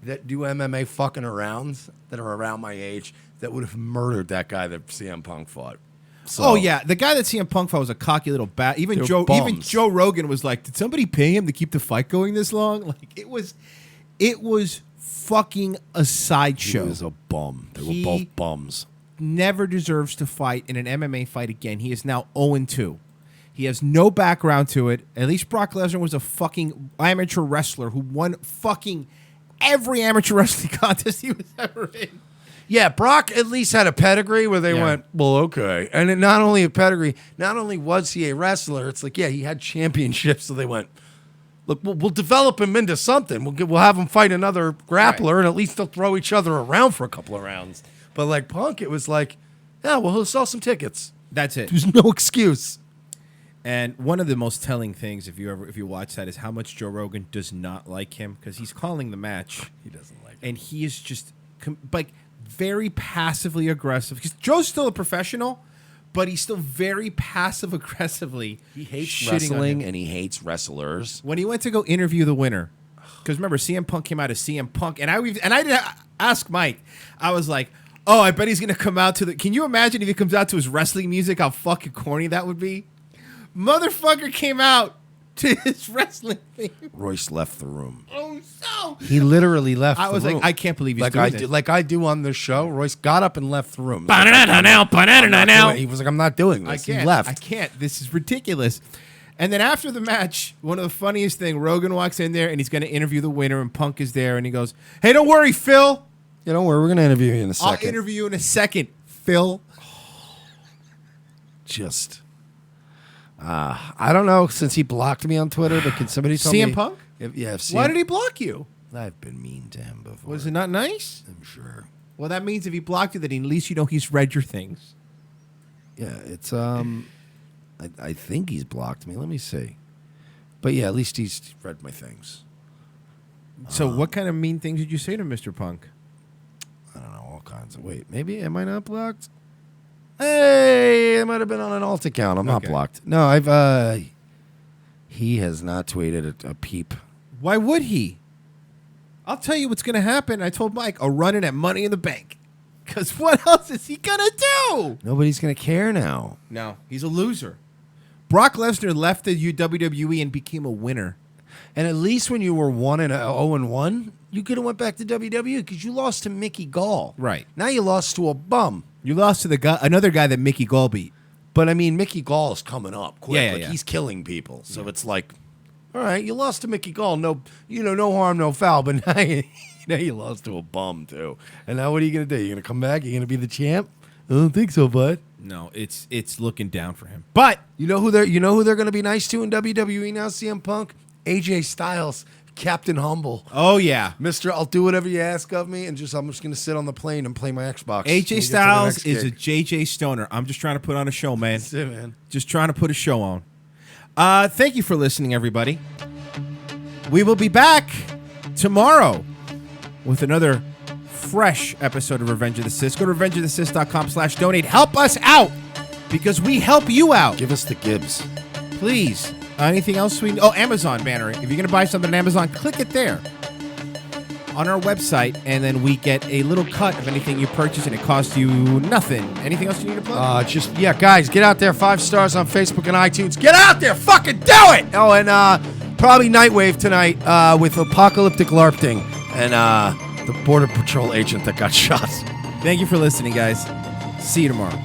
that do MMA fucking arounds that are around my age that would have murdered that guy that CM Punk fought. So, Oh yeah, the guy that CM Punk fought was a cocky little bat. Even They're Joe bums. Rogan was like, "Did somebody pay him to keep the fight going this long?" Like it was fucking a sideshow. He was a bum. They were both bums. Never deserves to fight in an MMA fight again. He is now 0-2. He has no background to it. At least Brock Lesnar was a fucking amateur wrestler who won fucking every amateur wrestling contest he was ever in. Yeah, Brock at least had a pedigree where they went, well, okay. And it not only a pedigree, not only was he a wrestler, it's like, yeah, he had championships, so they went, look, we'll develop him into something. We'll have him fight another grappler, and at least they'll throw each other around for a couple of rounds. But like Punk, it was like, yeah, well, he'll sell some tickets. That's it. There's no excuse. And one of the most telling things, if you watch that, is how much Joe Rogan does not like him because he's calling the match. He doesn't like him. And he is just like very passively aggressive. Because Joe's still a professional, but he's still very passive aggressively. He hates shitting on wrestling him. and he hates wrestlers. When he went to go interview the winner, because remember CM Punk came out as CM Punk, and I didn't ask Mike. I was like, oh, I bet he's gonna come out to the. Can you imagine if he comes out to his wrestling music? How fucking corny that would be. Motherfucker came out to his wrestling theme. Royce left the room. Oh, so He literally left I the was room. like, I can't believe he's like doing I this. do, like I do on this show. Royce got up and left the room. He was like, I'm not doing I this. can't. He left. I can't. This is ridiculous. And then after the match, one of the funniest thing, Rogan walks in there and he's going to interview the winner, and Punk is there, and he goes, "Hey, don't worry, Phil. Yeah, don't worry. We're going to interview you in a I'll second. interview you in a second, Phil." Just, I don't know. Since he blocked me on Twitter, but can somebody tell me? CM Punk? Why did he block you? I've been mean to him before. Was it not nice? I'm sure. Well, that means if he blocked you, then at least you know he's read your things. Yeah, it's I think he's blocked me. Let me see. But yeah, at least he's read my things. So what kind of mean things did you say to Mr. Punk? I don't know, all kinds of. Wait, maybe am I not blocked? Hey, it might have been on an alt account. I'm not Okay. blocked. No, I've. He has not tweeted a peep. Why would he? I'll tell you what's going to happen. I told Mike, I'll run it at Money in the Bank. Because what else is he going to do? Nobody's gonna care now. No, he's a loser. Brock Lesnar left the WWE and became a winner. And at least when you were 0-1, you could have went back to WWE because you lost to Mickey Gall. Right. Now you lost to a bum. You lost to the guy, another guy that Mickey Gall beat. But I mean, Mickey Gall is coming up quick. Yeah, yeah, Like, yeah. he's killing people. So it's like, all right, you lost to Mickey Gall. No, no harm, no foul. But now you lost to a bum too. And now what are you gonna do? You gonna come back? You gonna be the champ? I don't think so, bud. No, it's looking down for him. But You know who they're gonna be nice to in WWE now? CM Punk, AJ Styles, Captain Humble. oh yeah, Mister, I'll do whatever you ask of me, and I'm just gonna sit on the plane and play my Xbox. when we get to AJ the Styles next is a gig. JJ Stoner. I'm just trying to put on a show, man. That's it, man. Just trying to put a show on. Thank you for listening, everybody. We will be back tomorrow with another fresh episode of Revenge of the Sis. Go to revengeofthesis.com/donate. Help us out because we help you out. Give us the Gibbs. Please. Anything else we... Oh, Amazon banner. If you're going to buy something on Amazon, click it there on our website, and then we get a little cut of anything you purchase, and it costs you nothing. Anything else you need to plug? Guys, get out there. 5 stars on Facebook and iTunes. Get out there. Fucking do it. Oh, and probably Nightwave tonight with Apocalyptic Larping and the Border Patrol agent that got shot. Thank you for listening, guys. See you tomorrow.